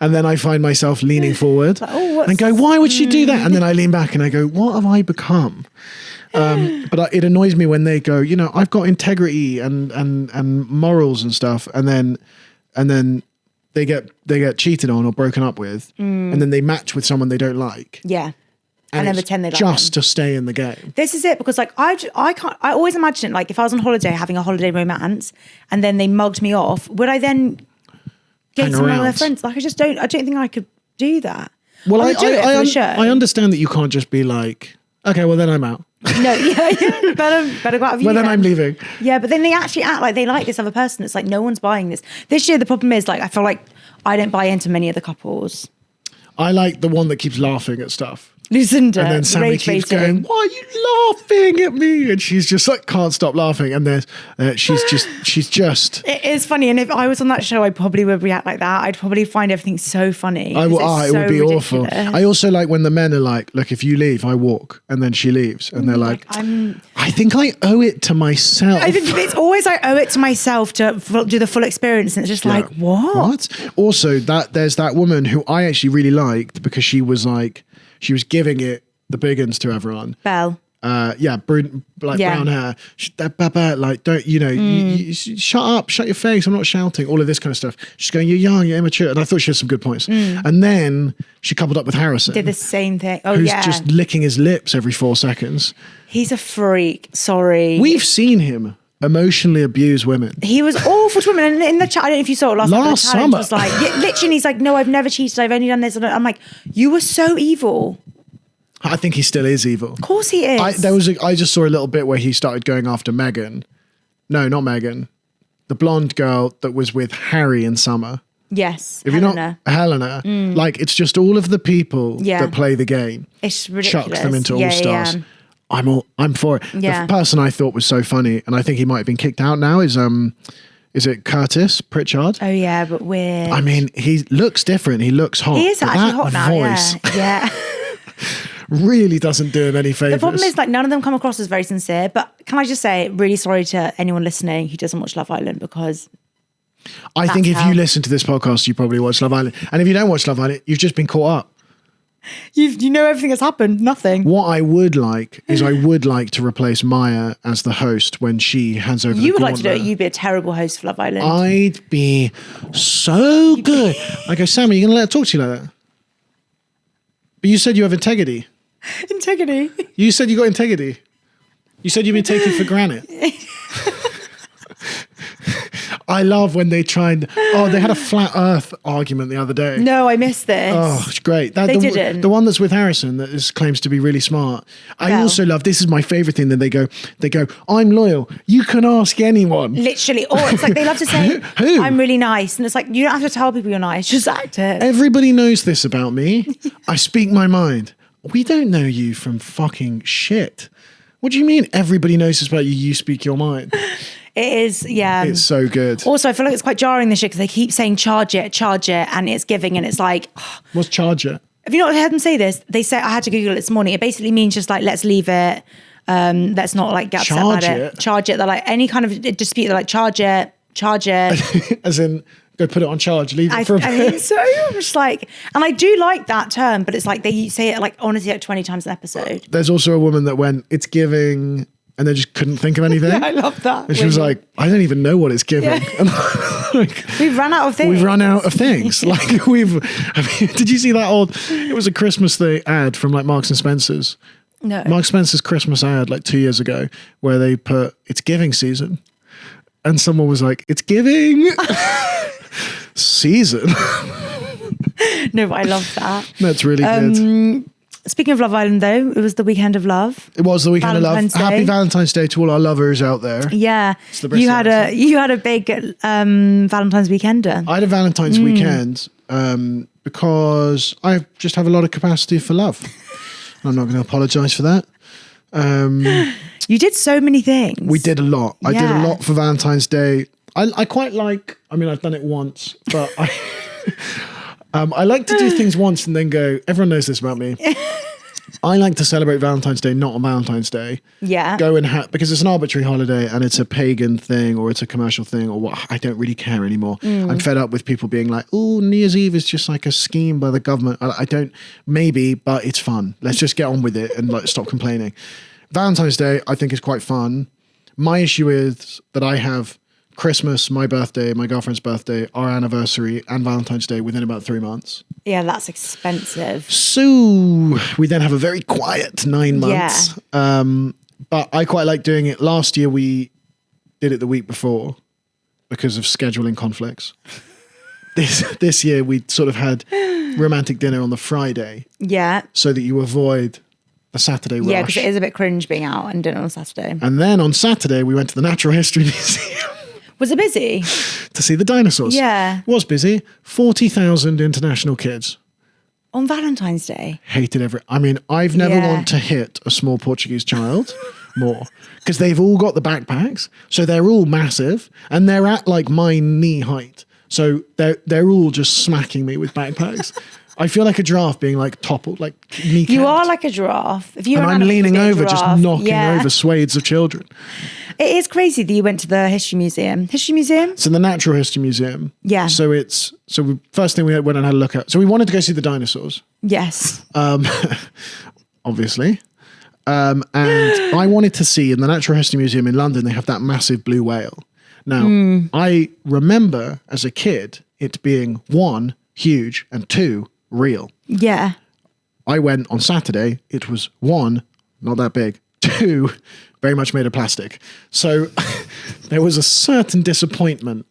And then I find myself leaning forward and go, "Why would she do that?" And then I lean back and I go, "What have I become?" But it annoys me when they go, "You know, I've got integrity and morals and stuff," and then they get cheated on or broken up with, and then they match with someone they don't like. Yeah. And then pretend they like just to stay in the game. This is it, because like I always imagine it, like if I was on holiday having a holiday romance and then they mugged me off, would I then get some of their friends? Like, I don't think I could do that. Well, I understand that you can't just be like, "Okay, well then I'm out." No, better go out of you. Well, then I'm leaving. Yeah, but then they actually act like they like this other person. It's like, no one's buying this. This year, the problem is, like, I feel like I don't buy into many of the couples. I like the one that keeps laughing at stuff. Lucinda. And then Sammy keeps going, "Why are you laughing at me?" And she's just like, can't stop laughing. And there's, she's just. It is funny. And if I was on that show, I probably would react like that. I'd probably find everything so funny. It would be ridiculous. Awful. I also like when the men are like, "Look, if you leave, I walk." And then she leaves. And they're like, "I think I owe it to myself." I think it's always, I owe it to myself to do the full experience. And it's just like, what? Also, there's that woman who I actually really liked, because she was like, she was giving it the big uns to everyone. Belle. Brown hair. Like, don't, you shut up, shut your face. I'm not shouting. All of this kind of stuff. She's going, "You're young, you're immature." And I thought she had some good points. And then she coupled up with Harrison. Did the same thing. Oh, who's just licking his lips every 4 seconds. He's a freak. Sorry. We've seen him emotionally abuse women. He was awful to women. And in the chat, I don't know if you saw it last summer. Was like, literally, he's like, no, I've never cheated. I've only done this. And I'm like, you were so evil. I think he still is evil. Of course he is. I just saw a little bit where he started going after Megan. No, not Megan. The blonde girl that was with Harry in Summer. Yes, if Helena. You're not Helena, like it's just all of the people that play the game. It's ridiculous. Chucks them into all stars. Yeah. I'm for it. Yeah. The person I thought was so funny, and I think he might have been kicked out now, is it Curtis Pritchard? Oh yeah, but weird. I mean, he looks different. He looks hot. He is actually hot now. Voice Yeah. really doesn't do him any favors. The problem is, like, none of them come across as very sincere. But can I just say, really sorry to anyone listening who doesn't watch Love Island, because I think if you listen to this podcast, you probably watch Love Island. And if you don't watch Love Island, you've just been caught up. You know everything that's happened. Nothing. What I would like is I would like to replace Maya as the host when she hands over You the would like to do gauntlet. it. You'd be a terrible host for Love Island. I'd be so good. I go, Sam, are you going to let her talk to you like that? But you said you have integrity. Integrity. You said you got integrity. You said you've been taken for granted. I love when they try and... Oh, they had a flat earth argument the other day. No, I missed this. Oh, it's great. They didn't. The one that's with Harrison that claims to be really smart. I also love, this is my favourite thing, that they go, I'm loyal. You can ask anyone. Literally. Or it's like they love to say, Who? I'm really nice. And it's like, you don't have to tell people you're nice. Just act it. Everybody knows this about me. I speak my mind. We don't know you from fucking shit. What do you mean everybody knows this about you? You speak your mind. It is, yeah. It's so good. Also, I feel like it's quite jarring this year because they keep saying charge it, and it's giving, and it's like... What's charge it? Have you not heard them say this? They say, I had to Google it this morning. It basically means just like, let's leave it. Let's not like get upset about it. Charge it. They're like, any kind of dispute, they're like, charge it. As in, go put it on charge, leave it for a bit. I think so. I'm just like, and I do like that term, but it's like they say it like honestly like 20 times an episode. There's also a woman that went, it's giving... And they just couldn't think of anything. Yeah, I love that. And she was like, I don't even know what it's giving. Yeah. And like, we've run out of things. We've run out of things. Like did you see that old, it was a Christmas ad from like Marks and Spencer's. No. Marks Spencer's Christmas ad like 2 years ago where they put, it's giving season. And someone was like, it's giving season. No, but I love that. That's really good. Speaking of Love Island, though, it was the weekend of love. It was the weekend of love. Happy Valentine's Day to all our lovers out there. Yeah, you had a big Valentine's weekender. I had a Valentine's weekend because I just have a lot of capacity for love. I'm not going to apologise for that. You did so many things. We did a lot. I did a lot for Valentine's Day. I quite like. I mean, I've done it once, but I like to do things once and then go, everyone knows this about me. I like to celebrate Valentine's Day, not on Valentine's Day. Yeah. Go and because it's an arbitrary holiday and it's a pagan thing or it's a commercial thing or what. I don't really care anymore. I'm fed up with people being like, oh, New Year's Eve is just like a scheme by the government. I don't, maybe, but it's fun. Let's just get on with it and like stop complaining. Valentine's Day, I think, is quite fun. My issue is that I have Christmas, my birthday, my girlfriend's birthday, our anniversary, and Valentine's Day within about 3 months. Yeah, that's expensive. So we then have a very quiet 9 months. Yeah. But I quite like doing it. Last year we did it the week before because of scheduling conflicts. This year we sort of had romantic dinner on the Friday. Yeah. So that you avoid the Saturday rush. Yeah, because it is a bit cringe being out and dinner on Saturday. And then on Saturday we went to the Natural History Museum. Was it busy? To see the dinosaurs. Yeah. It was busy. 40,000 international kids. On Valentine's Day? Hated I mean, I've never want to hit a small Portuguese child more because they've all got the backpacks. So they're all massive and they're at like my knee height. So they're all just smacking me with backpacks. I feel like a giraffe being like toppled, like kneecapped. You are like a giraffe. If you're I'm leaning over, just knocking over swathes of children. It is crazy that you went to the History Museum. History Museum? So the Natural History Museum. Yeah. So first thing we went and had a look at. So we wanted to go see the dinosaurs. Yes. Obviously. And I wanted to see in the Natural History Museum in London, they have that massive blue whale. Now, I remember as a kid it being 1, huge, and 2, real. Yeah. I went on Saturday, it was 1, not that big, 2, very much made of plastic. So there was a certain disappointment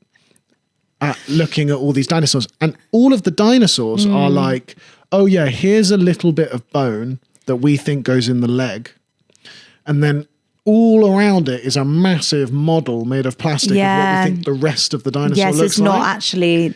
at looking at all these dinosaurs. And all of the dinosaurs are like, oh yeah, here's a little bit of bone that we think goes in the leg. And then all around it is a massive model made of plastic of what we think the rest of the dinosaur looks like. Yes, it's not actually,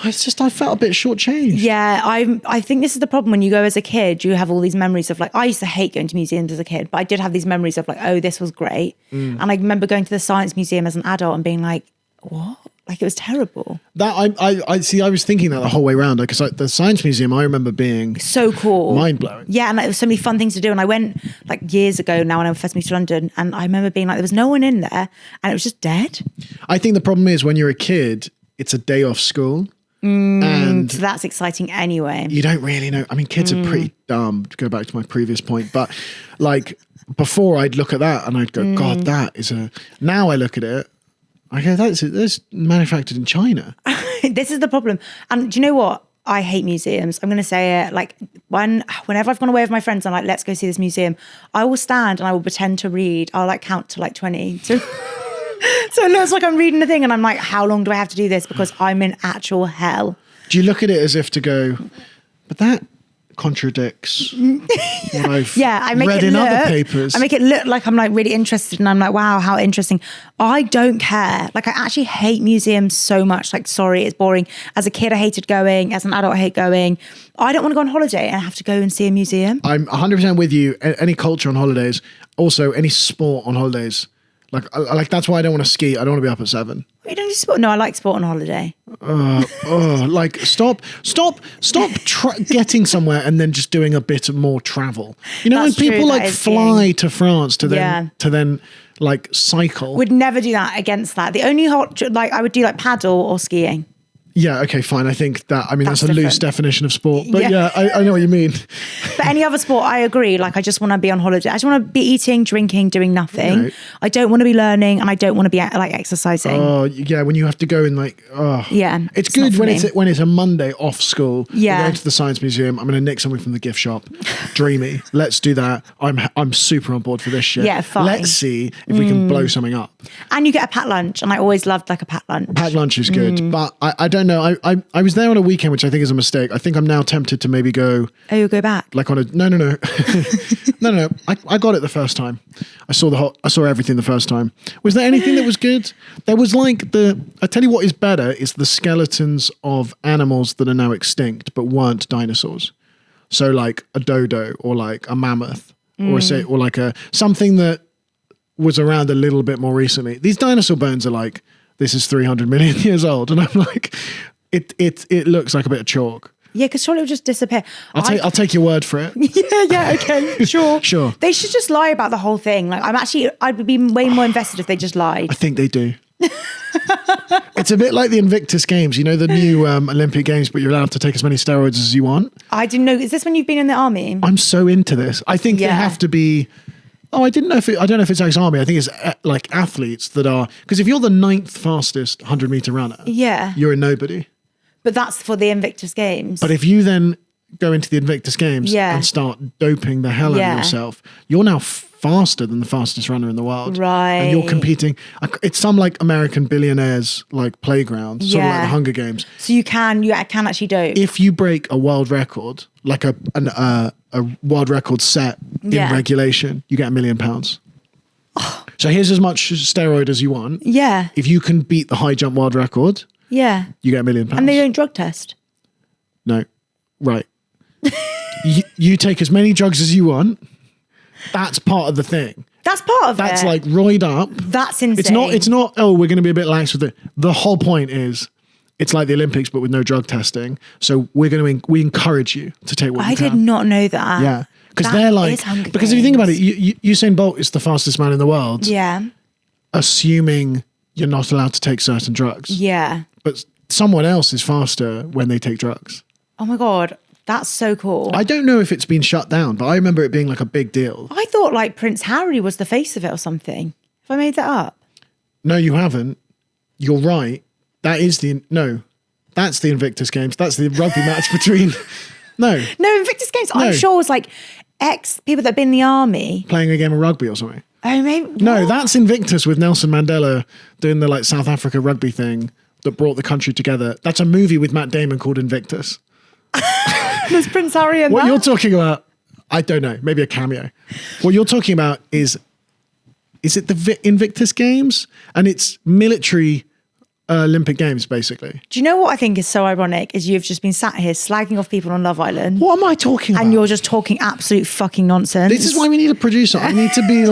It's just, I felt a bit shortchanged. Yeah, I think this is the problem when you go as a kid, you have all these memories of like, I used to hate going to museums as a kid, but I did have these memories of like, oh, this was great. And I remember going to the Science Museum as an adult and being like, what? Like it was terrible. That I see. I was thinking that the whole way around because the Science Museum, I remember being so cool, mind blowing. Yeah, and like, there was so many fun things to do. And I went like years ago now when I first moved to London, and I remember being like, there was no one in there, and it was just dead. I think the problem is when you're a kid, it's a day off school, and so that's exciting anyway. You don't really know. I mean, kids are pretty dumb. To go back to my previous point, but like before, I'd look at that and I'd go, God, that is a. Now I look at it. I go, that's manufactured in China. This is the problem. And do you know what? I hate museums. I'm going to say it. Like whenever I've gone away with my friends, I'm like, let's go see this museum. I will stand and I will pretend to read. I'll like count to like 20. So it looks like I'm reading a thing and I'm like, how long do I have to do this? Because I'm in actual hell. Do you look at it as if to go, but that contradicts what I've read in other papers. I make it look like I'm like really interested and I'm like, wow, how interesting. I don't care. Like I actually hate museums so much. Like, sorry, it's boring. As a kid, I hated going. As an adult, I hate going. I don't want to go on holiday and have to go and see a museum. I'm 100% with you. Any culture on holidays, also any sport on holidays. Like that's why I don't want to ski. I don't want to be up at 7. You don't do sport? No, I like sport on holiday. Like stop getting somewhere and then just doing a bit more travel. You know, That's when people true, like fly to France to then like cycle. Would never do that against that. The only I would do like paddle or skiing. Yeah, okay, fine. I think that, I mean, that's a different. loose definition of sport. But yeah, I know what you mean. But any other sport, I agree. Like, I just want to be on holiday. I just want to be eating, drinking, doing nothing. Right. I don't want to be learning and I don't want to be like exercising. Oh, yeah, when you have to go and like, yeah, it's good when it's a Monday off school. Yeah. We're going to the Science Museum. I'm going to nick something from the gift shop. Dreamy. Let's do that. I'm super on board for this shit. Yeah, fine. Let's see if we can blow something up. And you get a packed lunch. And I always loved like a packed lunch. Packed lunch is good. But I don't know. I was there on a weekend, which I think is a mistake. I think I'm now tempted to maybe go. Oh, you'll go back? Like on a no. No. I got it the first time. I saw everything the first time. Was there anything that was good? There was like I tell you what is better is the skeletons of animals that are now extinct but weren't dinosaurs. So like a dodo or like a mammoth or like something that was around a little bit more recently. These dinosaur bones are like, this is 300 million years old, and I'm like, it looks like a bit of chalk. Yeah, because surely it'll just disappear. I'll take your word for it. Yeah, okay, sure. Sure. They should just lie about the whole thing. Like, I'd be way more invested if they just lied. I think they do. It's a bit like the Invictus Games, you know, the new Olympic Games, but you're allowed to take as many steroids as you want. I didn't know. Is this when you've been in the army? I'm so into this. I think they have to be. Oh, I don't know if it's ex-army. I think it's like athletes that are, because if you're the 9th fastest 100-meter runner, you're a nobody. But that's for the Invictus Games. But if you then go into the Invictus Games and start doping the hell out of yourself, you're now faster than the fastest runner in the world. Right. And you're competing. It's some like American billionaires like playground, sort of like the Hunger Games. So you can actually dope. If you break a world record, like a world record set in regulation, you get £1 million. Oh. So here's as much steroid as you want. Yeah. If you can beat the high jump world record, you get £1 million. And they don't drug test? No. Right. you take as many drugs as you want. That's part of the thing. That's part of it. That's like roid up. That's insane. It's not, oh, we're going to be a bit lax with it. The whole point is it's like the Olympics, but with no drug testing. So we encourage you to take what you can. I did not know that. Yeah. Because they're like, because if you think about it, Usain Bolt is the fastest man in the world. Yeah. Assuming you're not allowed to take certain drugs. Yeah. But someone else is faster when they take drugs. Oh my God. That's so cool. I don't know if it's been shut down, but I remember it being like a big deal. I thought like Prince Harry was the face of it or something. Have I made that up? No, you haven't. You're right. That's the Invictus Games. That's the rugby match between... No, Invictus Games, I'm sure it was like people that have been in the army. Playing a game of rugby or something. Oh, maybe. No, what? that's Invictus with Nelson Mandela doing the like South Africa rugby thing that brought the country together. That's a movie with Matt Damon called Invictus. There's Prince Harry in What that. you're talking about, I don't know, maybe a cameo. What you're talking about is it the Invictus Games? And it's military Olympic Games, basically. Do you know what I think is so ironic is you've just been sat here slagging off people on Love Island. What am I talking about? And you're just talking absolute fucking nonsense. This is why we need a producer. I need to be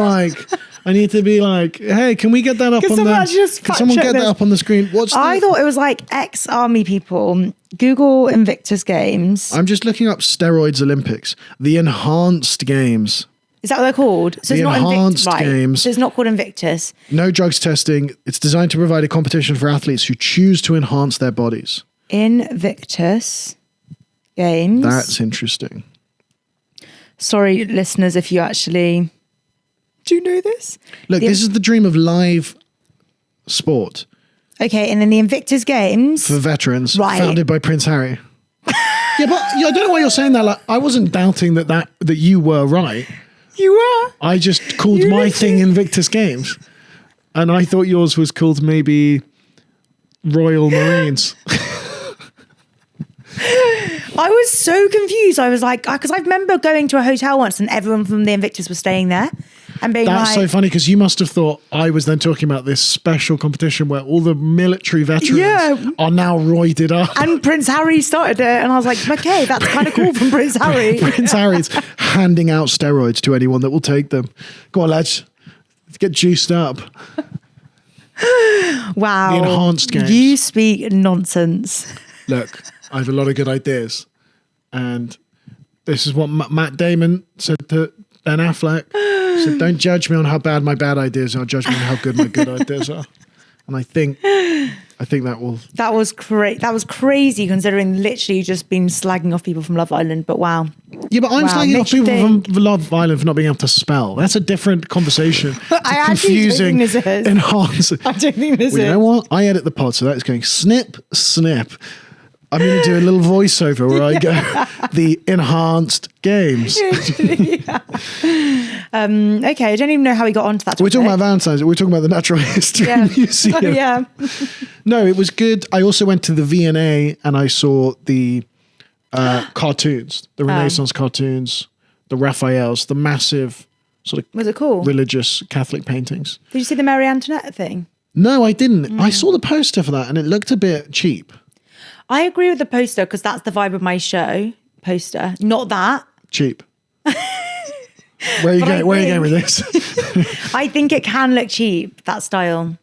like, hey, can we get that up Can on someone the actually just can someone fact get check that this? up on the screen? I thought it was like ex-army people. Google Invictus Games. I'm just looking up steroids Olympics. The enhanced games. Is that what they're called? So The it's not enhanced Invictus, right? games. So it's not called Invictus. No drugs testing. It's designed to provide a competition for athletes who choose to enhance their bodies. Invictus Games. That's interesting. Sorry, listeners, if you actually do know this. Look, this is the dream of live sport Okay, and then the Invictus Games. for veterans, Right. founded by Prince Harry. Yeah, but I don't know why you're saying that. Like, I wasn't doubting that you were right. You were. I just called You my literally- thing Invictus Games, and I thought yours was called maybe Royal Marines. I was so confused. I was like, because I remember going to a hotel once and everyone from the Invictus was staying there and being That's like, so funny because you must have thought I was then talking about this special competition where all the military veterans Yeah. are now roided up. and Prince Harry started it. And I was like, okay, that's kind of cool from Prince Harry. Prince Harry's handing out steroids to anyone that will take them. Go on, lads. Let's get juiced up. Wow. The enhanced games. You speak nonsense. Look, I have a lot of good ideas. And this is what Matt Damon said to Ben Affleck. He said, don't judge me on how bad my bad ideas are. Judge me on how good my good ideas are. And I think that will... That was crazy considering literally you've just been slagging off people from Love Island. But wow. Yeah, but I'm Wow, slagging off makes you people think. from Love Island for not being able to spell. That's a different conversation. It's I actually don't think this is. enhancing. I don't think this Well, is. you know what? I edit the pod, so that's going snip, snip. I'm going to do a little voiceover where I go, the enhanced games. Yeah. Okay, I don't even know how we got onto that. We're talking topic. about Valentine's. We're talking about the Natural History Museum. Oh, yeah. No, it was good. I also went to the V&A and I saw the cartoons, the Renaissance cartoons, the Raphaels, the massive sort of Was it cool? religious Catholic paintings. Did you see the Marie Antoinette thing? No, I didn't. I saw the poster for that and it looked a bit cheap. I agree with the poster because that's the vibe of my show poster. Not that. Cheap. Where are you going with this? I think it can look cheap, that style.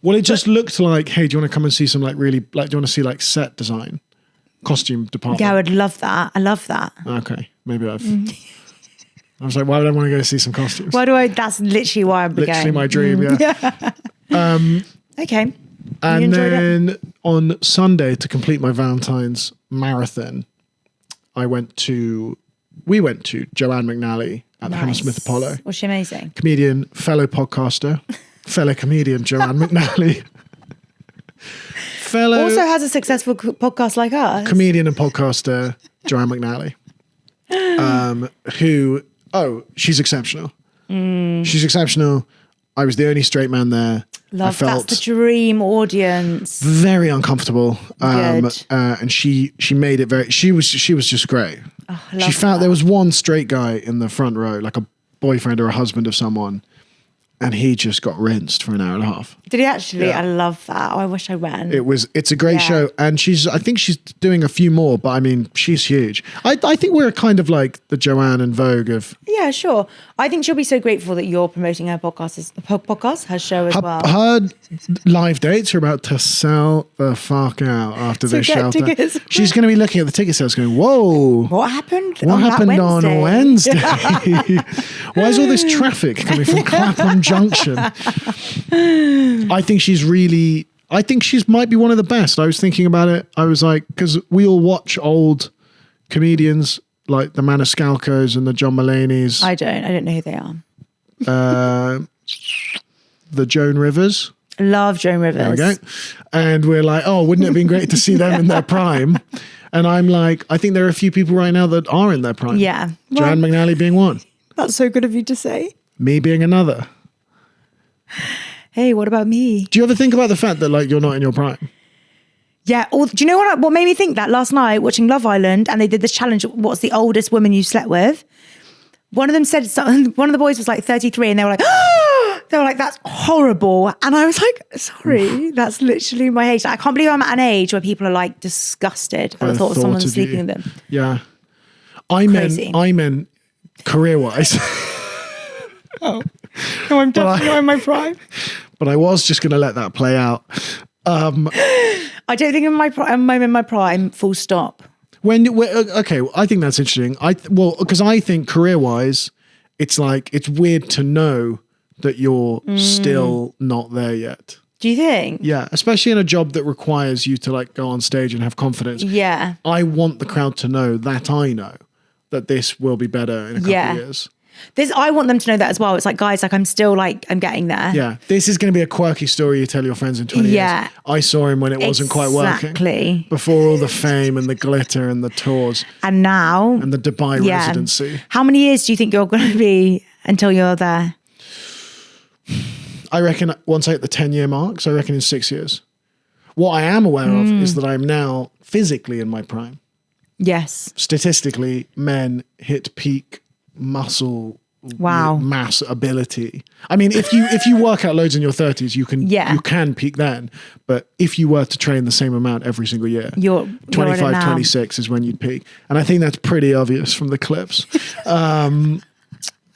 Well, it just looked like, hey, do you want to come and see some like really, like, do you want to see like set design, costume department? Yeah, I would love that. I love that. Okay, maybe I was like, why would I want to go see some costumes? That's literally why I'm Literally going. my dream, yeah. Okay. And enjoyed it? then on Sunday, to complete my Valentine's marathon, we went to Joanne McNally at the Hammersmith Apollo. Was she amazing? Comedian, fellow podcaster, fellow comedian Joanne McNally. Fellow Also has a successful podcast like us. comedian and podcaster Joanne McNally. She's exceptional. She's exceptional. I was the only straight man there. I felt that's the dream audience. very uncomfortable. Good. And she made it very, she was just great. Oh, I She love found that. there was one straight guy in the front row, like a boyfriend or a husband of someone, and he just got rinsed for an hour and a half. Did he actually? Yeah. I love that. Oh, I wish I went. It's a great Yeah. show, and I think she's doing a few more, but I mean, she's huge. I think we're kind of like the Joanne and Vogue of Yeah, sure. I think she'll be so grateful that you're promoting her podcast, her show as well. her live dates are about to sell the fuck out after So this get shelter. tickets. She's going to be looking at the ticket sales going, whoa. What happened? What on happened that on Wednesday? Wednesday? Why is all this traffic coming from Clapham Junction? I think she's might be one of the best. I was thinking about it. I was like, because we all watch old comedians like the Maniscalcos and the John Mulaney's, I don't know who they are. the Joan Rivers. Love Joan Rivers. There we go. And we're like, oh, wouldn't it have been great to see them in their prime? And I'm like, I think there are a few people right now that are in their prime. Yeah. Joanne McNally being one. That's so good of you to say. Me being another. Hey, what about me? Do you ever think about the fact that like you're not in your prime? Yeah. Or do you know what made me think that last night watching Love Island, and they did this challenge, what's the oldest woman you slept with? One of them said something, one of the boys was like 33 and they were like, they were like, that's horrible. And I was like, sorry, that's literally my age. I can't believe I'm at an age where people are like disgusted at the thought of someone sleeping with them. Yeah. I meant career-wise. Oh, no, I'm definitely not in my prime. But I was just going to let that play out. I don't think I'm in my prime, full stop. Okay, I think that's interesting. Because I think career-wise, it's like, it's weird to know that you're still not there yet. Do you think? Yeah, especially in a job that requires you to like go on stage and have confidence. Yeah. I want the crowd to know that I know that this will be better in a couple of years. I want them to know that as well. It's like, guys, like I'm still like, I'm getting there. Yeah. This is going to be a quirky story you tell your friends in 20 years. I saw him when it wasn't quite working. Exactly. Before all the fame and the glitter and the tours. And now. And the Dubai residency. How many years do you think you're going to be until you're there? I reckon once I hit the 10-year mark, so I reckon in 6 years. What I am aware of is that I'm now physically in my prime. Yes. Statistically, men hit peak muscle mass ability. I mean, if you work out loads in your 30s, you can peak then. But if you were to train the same amount every single year, 25, 26 is when you'd peak. And I think that's pretty obvious from the clips.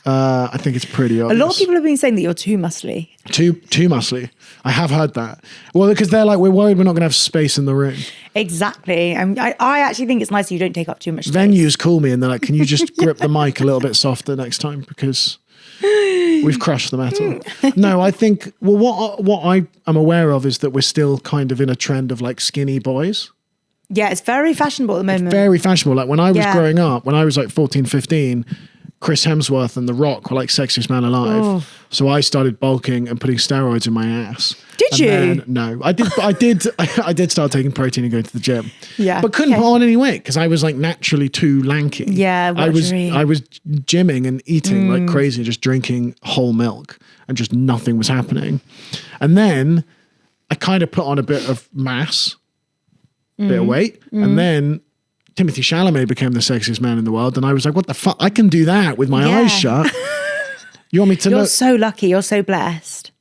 I think it's pretty obvious. A lot of people have been saying that you're too muscly. Too muscly. I have heard that. Well, because they're like, we're worried we're not going to have space in the room. Exactly. I actually think it's nice that you don't take up too much space. Venues call me and they're like, can you just grip the mic a little bit softer next time? Because we've crushed the metal. No, I think, well, what I am aware of is that we're still kind of in a trend of like skinny boys. Yeah, it's very fashionable at the moment. It's very fashionable. Like when I was growing up, when I was like 14, 15, Chris Hemsworth and The Rock were like sexiest man alive. Oh. So I started bulking and putting steroids in my ass. Did you? No, I did start taking protein and going to the gym. Yeah. But couldn't put on any weight because I was like naturally too lanky. Yeah. I was gymming and eating like crazy, just drinking whole milk and just nothing was happening. And then I kind of put on a bit of mass, bit of weight. And then Timothy Chalamet became the sexiest man in the world. And I was like, what the fuck? I can do that with my eyes shut. You want me to You're so lucky. You're so blessed.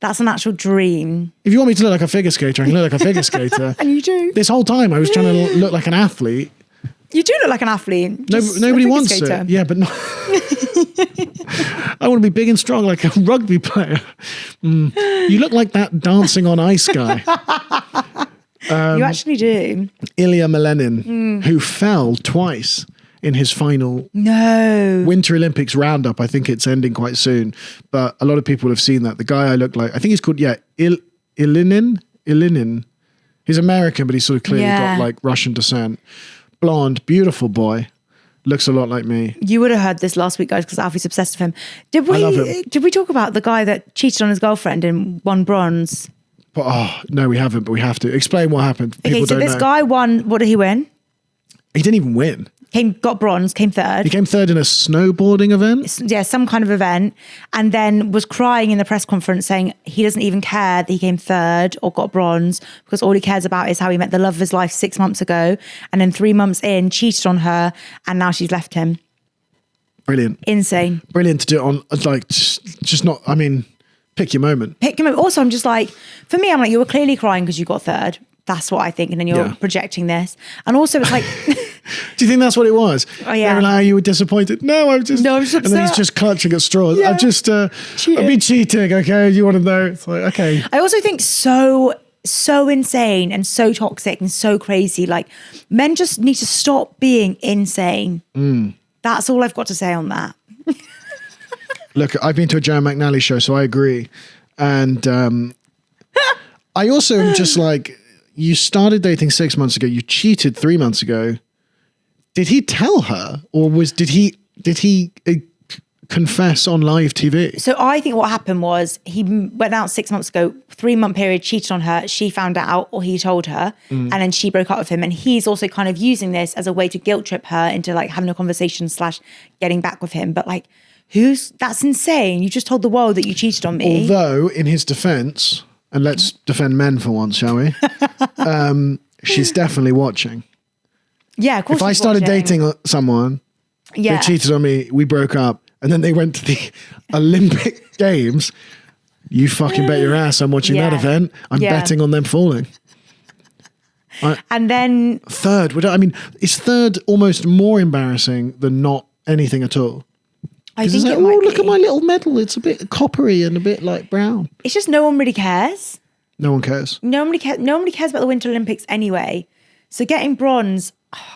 That's an actual dream. If you want me to look like a figure skater, I can look like a figure skater. And you do. This whole time I was trying to look like an athlete. You do look like an athlete. Nobody wants it. Yeah, but no. I want to be big and strong like a rugby player. You look like that dancing on ice guy. You actually do. Ilya Malenin, who fell twice in his final Winter Olympics roundup. I think it's ending quite soon, but a lot of people have seen that. The guy I look like, I think he's called, Ilinin. He's American, but he's sort of clearly got like Russian descent. Blonde, beautiful boy. Looks a lot like me. You would have heard this last week, guys, because Alfie's obsessed with him. Did we talk about the guy that cheated on his girlfriend and won bronze? No, we haven't, but we have to. Explain what happened. People so this guy won, what did he win? He didn't even win. Got bronze, came third. He came third in a snowboarding event? Yeah, some kind of event. And then was crying in the press conference saying he doesn't even care that he came third or got bronze because all he cares about is how he met the love of his life 6 months ago. And then 3 months in, cheated on her and now she's left him. Brilliant. Insane. Brilliant to do it on, like, just not, I mean, pick your moment. Also, I'm just like, for me, I'm like, you were clearly crying because you got third. That's what I think. And then you're projecting this. And also it's like... Do you think that's what it was? Oh, yeah. They were like, you were disappointed. No, I'm just upset. And then he's just clutching at straws. Yeah. I've just, I've been cheating, okay? You want to know? It's like, okay. I also think so insane and so toxic and so crazy. Like, men just need to stop being insane. That's all I've got to say on that. Look, I've been to a Joanne McNally show, so I agree. And I also am just like, you started dating 6 months ago. You cheated 3 months ago. Did he tell her, or did he confess on live TV? So I think what happened was he went out 6 months ago, 3 month period, cheated on her. She found out, or he told her, and then she broke up with him. And he's also kind of using this as a way to guilt trip her into like having a conversation / getting back with him. But like, That's insane. You just told the world that you cheated on me. Although, in his defense, and let's defend men for once, shall we? She's definitely watching. Yeah, of course. If I started dating someone, they cheated on me, we broke up, and then they went to the Olympic Games, you fucking bet your ass I'm watching that event. I'm betting on them falling. And then... Third, is third almost more embarrassing than not anything at all? I think it might be. Look at my little medal. It's a bit coppery and a bit like brown. It's just no one really cares. No one cares. Nobody cares about the Winter Olympics anyway. So getting bronze,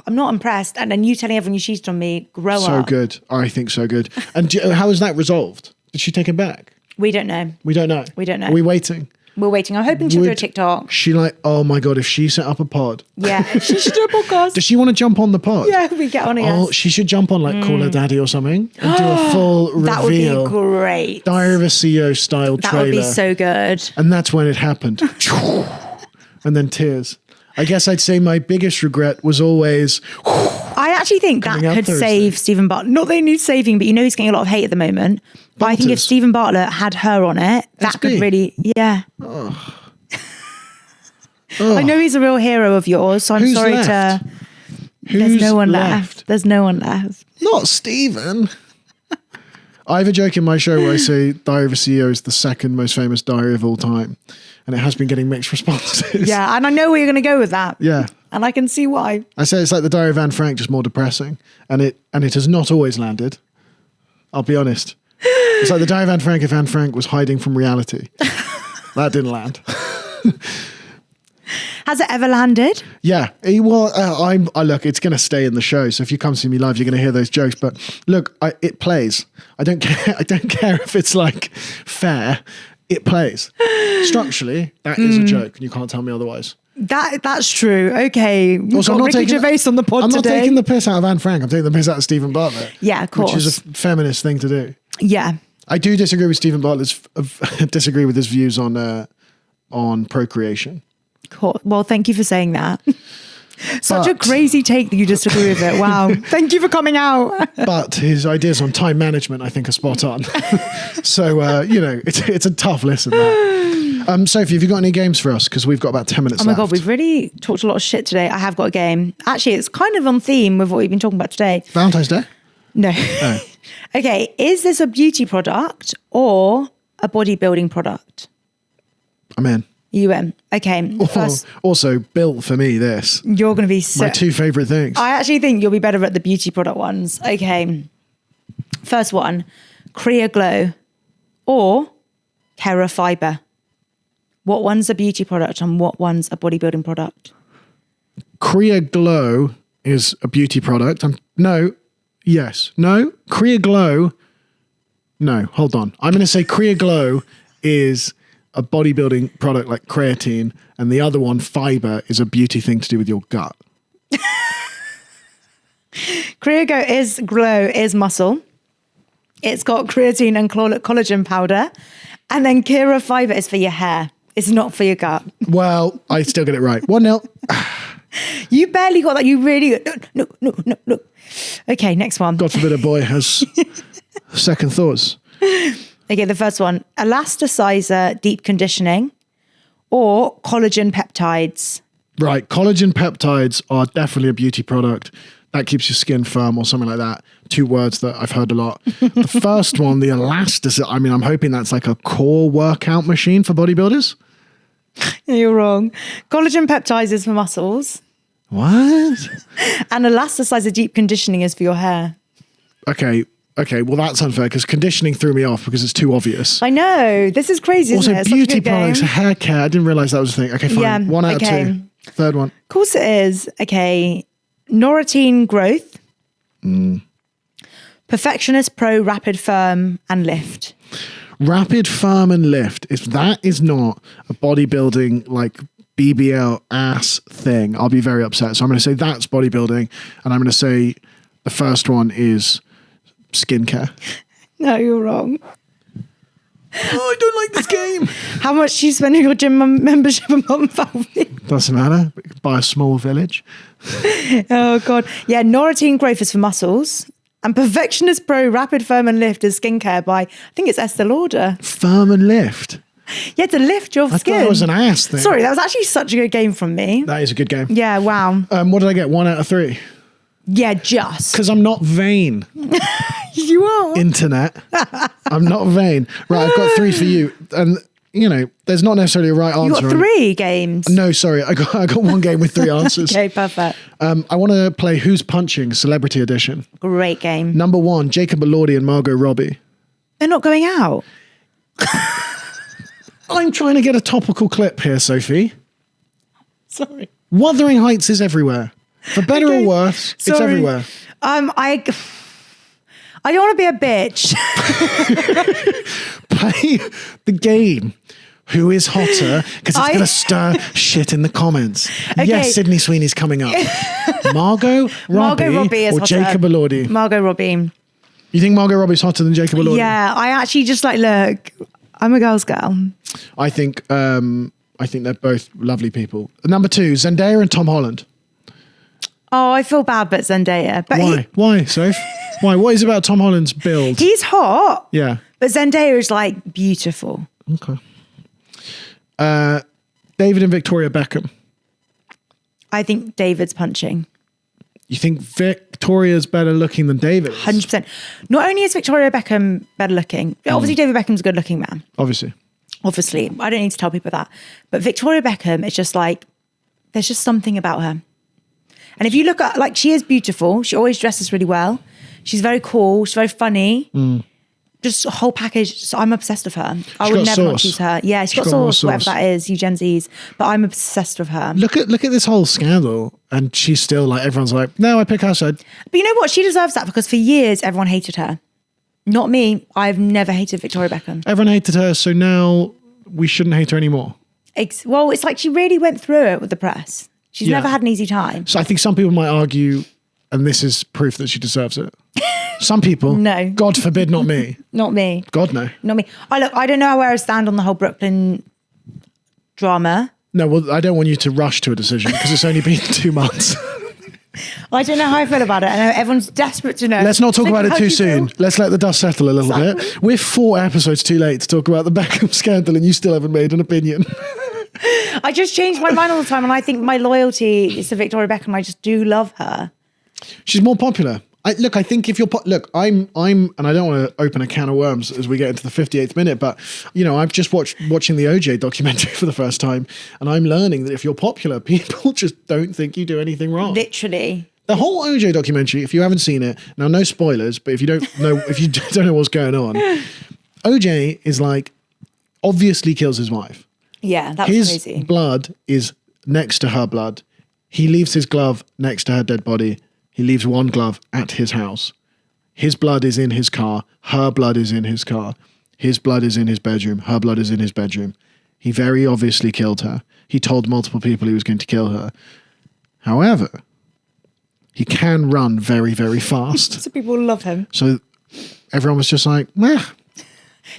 I'm not impressed. And then you telling everyone you cheated on me, grow up. So good. I think so good. And how is that resolved? Did she take it back? We don't know. We don't know. Are we waiting? We're waiting. I'm hoping she'll do a TikTok. She oh my God, if she set up a pod. Yeah, she should do a podcast. Does she want to jump on the pod? Yeah, we get on it. Oh, she should jump on Call Her Daddy or something and do a full reveal. That would be great. Diary of a CEO style trailer. That would be so good. And that's when it happened. And then tears. I guess I'd say my biggest regret was always... I actually think that could save Stephen Bartlett. Not that he needs saving, but he's getting a lot of hate at the moment. But I think if Stephen Bartlett had her on it, that could really... Yeah. Oh. I know he's a real hero of yours, so I'm sorry to... There's no one left. There's no one left. Not Stephen. I have a joke in my show where I say Diary of a CEO is the second most famous diary of all time. And it has been getting mixed responses. Yeah, and I know where you're going to go with that. Yeah. And I can see why. I say it's like the Diary of Anne Frank, just more depressing. And it has not always landed. I'll be honest. It's like the Diary of Anne Frank if Anne Frank was hiding from reality. That didn't land. Has it ever landed? Yeah. Well, look, it's going to stay in the show. So if you come see me live, you're going to hear those jokes. But look, it plays. I don't care. I don't care if it's fair. It plays. Structurally, that is a joke, and you can't tell me otherwise. That's true. Okay. Also, I'm not Ricky Gervais on the pod today. I'm not taking the piss out of Anne Frank. I'm taking the piss out of Stephen Bartlett. Yeah, of course. Which is a feminist thing to do. Yeah. I do disagree with Stephen Bartlett's disagree with his views on procreation. Cool. Well, thank you for saying that. Such a crazy take that you disagree with it. Wow. Thank you for coming out. But his ideas on time management, I think, are spot on. So, it's a tough listen. Sophie, have you got any games for us? Because we've got about 10 minutes left. Oh my God, we've really talked a lot of shit today. I have got a game. Actually, it's kind of on theme with what we've been talking about today. Valentine's Day? No. Oh. Okay, is this a beauty product or a bodybuilding product? I'm in. You in. Okay. Also, built for me, this. You're going to be my two favourite things. I actually think you'll be better at the beauty product ones. Okay. First one, Crea Glow or Kera Fiber. What one's a beauty product and what one's a bodybuilding product? Crea Glow is a beauty product. Crea Glow. No, hold on. I'm going to say Crea Glow is a bodybuilding product like creatine, and the other one, Fiber, is a beauty thing to do with your gut. Crea Glow is muscle. It's got creatine and collagen powder. And then Kera Fiber is for your hair. It's not for your gut. Well, I still get it right. 1-0. You barely got that. You really... No. Okay, next one. God forbid a boy has second thoughts. Okay, the first one. Elasticizer deep conditioning or collagen peptides. Right, collagen peptides are definitely a beauty product. That keeps your skin firm or something like that. 2 words that I've heard a lot. The first one, the Elasticizer, I'm hoping that's like a core workout machine for bodybuilders. You're wrong. Collagen peptides is for muscles. What? And Elasticizer deep conditioning is for your hair. Okay, well that's unfair because conditioning threw me off because it's too obvious. I know. This is crazy, isn't it? Also, beauty products, hair care. I didn't realise that was a thing. Okay, fine. Yeah, 1 out of 2. Third one. Of course it is. Okay. Noratine growth. Perfectionist Pro Rapid Firm and Lift. Rapid Firm and Lift. If that is not a bodybuilding like BBL ass thing, I'll be very upset. So I'm going to say that's bodybuilding, and I'm going to say the first one is skincare. No, you're wrong. Oh, I don't like this game. How much do you spend on your gym membership a month, Alfie? Doesn't matter. Buy a small village. Oh, God. Yeah, Noratine growth is for muscles. And Perfectionist Pro Rapid Firm and Lift is skincare by, I think it's Estee Lauder. Firm and Lift? Yeah, to lift your skin. I thought it was an ass thing. Sorry, that was actually such a good game from me. That is a good game. Yeah, wow. What did I get? 1 out of 3? Yeah, just. Because I'm not vain. You are. Internet. I'm not vain. Right, I've got 3 for you. And, you know, there's not necessarily a right answer. You got 3 games? No, sorry. I got 1 game with 3 answers. Okay, perfect. I want to play Who's Punching, Celebrity Edition. Great game. Number 1, Jacob Elordi and Margot Robbie. They're not going out. I'm trying to get a topical clip here, Sophie. Sorry. Wuthering Heights is everywhere. For better or worse, it's everywhere. I don't want to be a bitch. Play the game. Who is hotter? Because it's going to stir shit in the comments. Okay. Yes, Sydney Sweeney's coming up. Margot Robbie or hotter. Jacob Elordi? Margot Robbie. You think Margot Robbie's hotter than Jacob Elordi? Yeah, I actually just look, I'm a girl's girl. I think they're both lovely people. Number 2, Zendaya and Tom Holland. Oh, I feel bad, but Zendaya. But Why, Soph? Why? What is it about Tom Holland's build? He's hot. Yeah. But Zendaya is beautiful. Okay. David and Victoria Beckham. I think David's punching. You think Victoria's better looking than David is? 100%. Not only is Victoria Beckham better looking, obviously David Beckham's a good looking man. Obviously. I don't need to tell people that. But Victoria Beckham is just there's just something about her. And if you look at, she is beautiful. She always dresses really well. She's very cool. She's very funny. Just a whole package. So I'm obsessed with her. I would never not choose her. Yeah, she's got sauce, whatever that is, you Gen Zs. But I'm obsessed with her. Look at this whole scandal. And she's still everyone's no, I pick her side. But you know what? She deserves that because for years, everyone hated her. Not me. I've never hated Victoria Beckham. Everyone hated her, so now we shouldn't hate her anymore. Well, it's she really went through it with the press. She's never had an easy time. So I think some people might argue, and this is proof that she deserves it. Some people. No. God forbid, not me. Not me. God, no. Not me. I don't know where I stand on the whole Brooklyn drama. No, well, I don't want you to rush to a decision because it's only been 2 months. I don't know how I feel about it. I know everyone's desperate to know. Let's not talk about it too soon. Let's let the dust settle a little bit. We're 4 episodes too late to talk about the Beckham scandal and you still haven't made an opinion. I just change my mind all the time and I think my loyalty is to Victoria Beckham. I just do love her. She's more popular. I think if you're I'm, and I don't want to open a can of worms as we get into the 58th minute, but I've just watching the OJ documentary for the first time, and I'm learning that if you're popular, people just don't think you do anything wrong. Literally. The whole OJ documentary, if you haven't seen it, now no spoilers, but if you don't know what's going on, OJ is obviously kills his wife. Yeah, that's crazy. His blood is next to her blood. He leaves his glove next to her dead body. He leaves one glove at his house. His blood is in his car. Her blood is in his car. His blood is in his bedroom. Her blood is in his bedroom. He very obviously killed her. He told multiple people he was going to kill her. However, he can run very, very fast. So people love him. So everyone was just meh.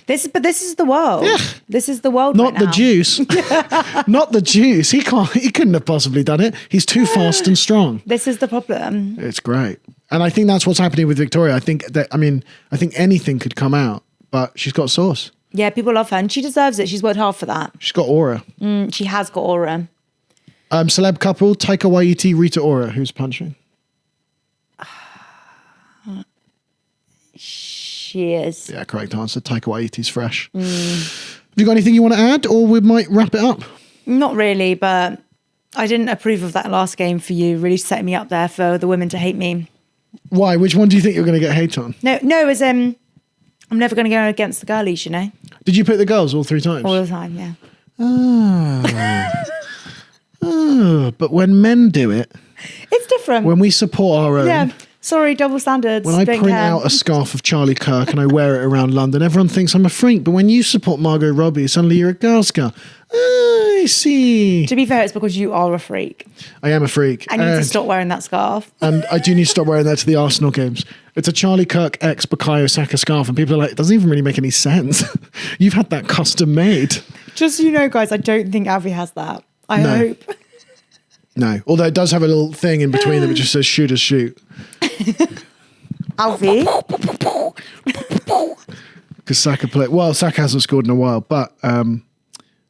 This is the world. Yeah. This is the world. Not right the now. juice. Not the juice. He couldn't have possibly done it. He's too fast and strong. This is the problem. It's great. And I think that's what's happening with Victoria. I think anything could come out, but she's got sauce. Yeah, people love her and she deserves it. She's worked hard for that. She's got aura. She has got aura. Celeb couple, Taika Waititi, Rita Ora. Who's punching? She is. Yeah, correct answer. Taika Waititi's fresh. Have you got anything you want to add, or we might wrap it up? Not really, but I didn't approve of that last game for you. Really setting me up there for the women to hate me. Why? Which one do you think you're going to get hate on? No, as I'm never going to go against the girlies, Did you pick the girls all 3 times? All the time, yeah. But when men do it, it's different. when we support our own. Yeah. Sorry, double standards. When I print out a scarf of Charlie Kirk and I wear it around London, everyone thinks I'm a freak. But when you support Margot Robbie, suddenly you're a girl's girl. I see. To be fair, it's because you are a freak. I am a freak. And you need to stop wearing that scarf. And I do need to stop wearing that to the Arsenal games. It's a Charlie Kirk x Bukayo Saka scarf. And people are it doesn't even really make any sense. You've had that custom made. Just so guys, I don't think Alfie has that. I hope. No, although it does have a little thing in between them which just says shooters shoot. Alfie. Because Saka Saka hasn't scored in a while, but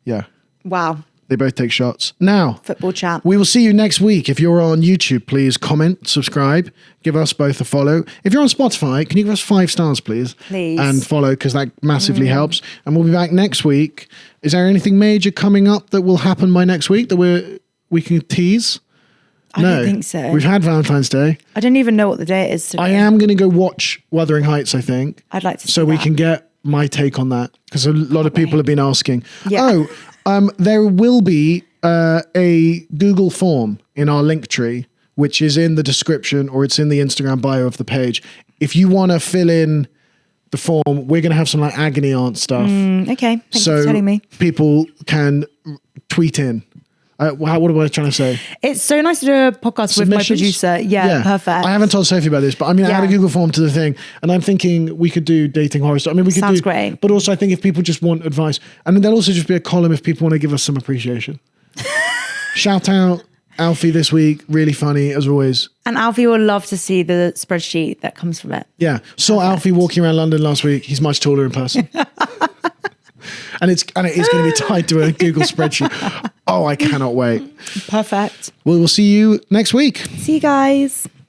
yeah. Wow. They both take shots. Now, football chat. We will see you next week. If you're on YouTube, please comment, subscribe, give us both a follow. If you're on Spotify, can you give us 5 stars, please? Please. And follow, because that massively helps. And we'll be back next week. Is there anything major coming up that will happen by next week that we can tease? I don't think so. We've had Valentine's Day. I don't even know what the day is today. I am going to go watch Wuthering Heights, I think. I'd like to see So we that. can get my take on that, because a lot of people have been asking. Yeah. There will be a Google form in our link tree, which is in the description, or it's in the Instagram bio of the page. If you want to fill in the form, we're going to have some like agony aunt stuff. Okay, thanks for telling me. People can tweet in. What am I trying to say? It's so nice to do a podcast with my producer. Yeah, perfect. I haven't told Sophie about this, but I mean, I add a Google form to the thing, and I'm thinking we could do dating horror stuff. I mean, we could Sounds great. But also, I think if people just want advice, and then there'll also just be a column if people want to give us some appreciation. Shout out Alfie this week, really funny as always. And Alfie will love to see the spreadsheet that comes from it. Yeah, saw Alfie walking around London last week. He's much taller in person. And it is going to be tied to a Google spreadsheet. Oh, I cannot wait. Perfect. We'll see you next week. See you guys.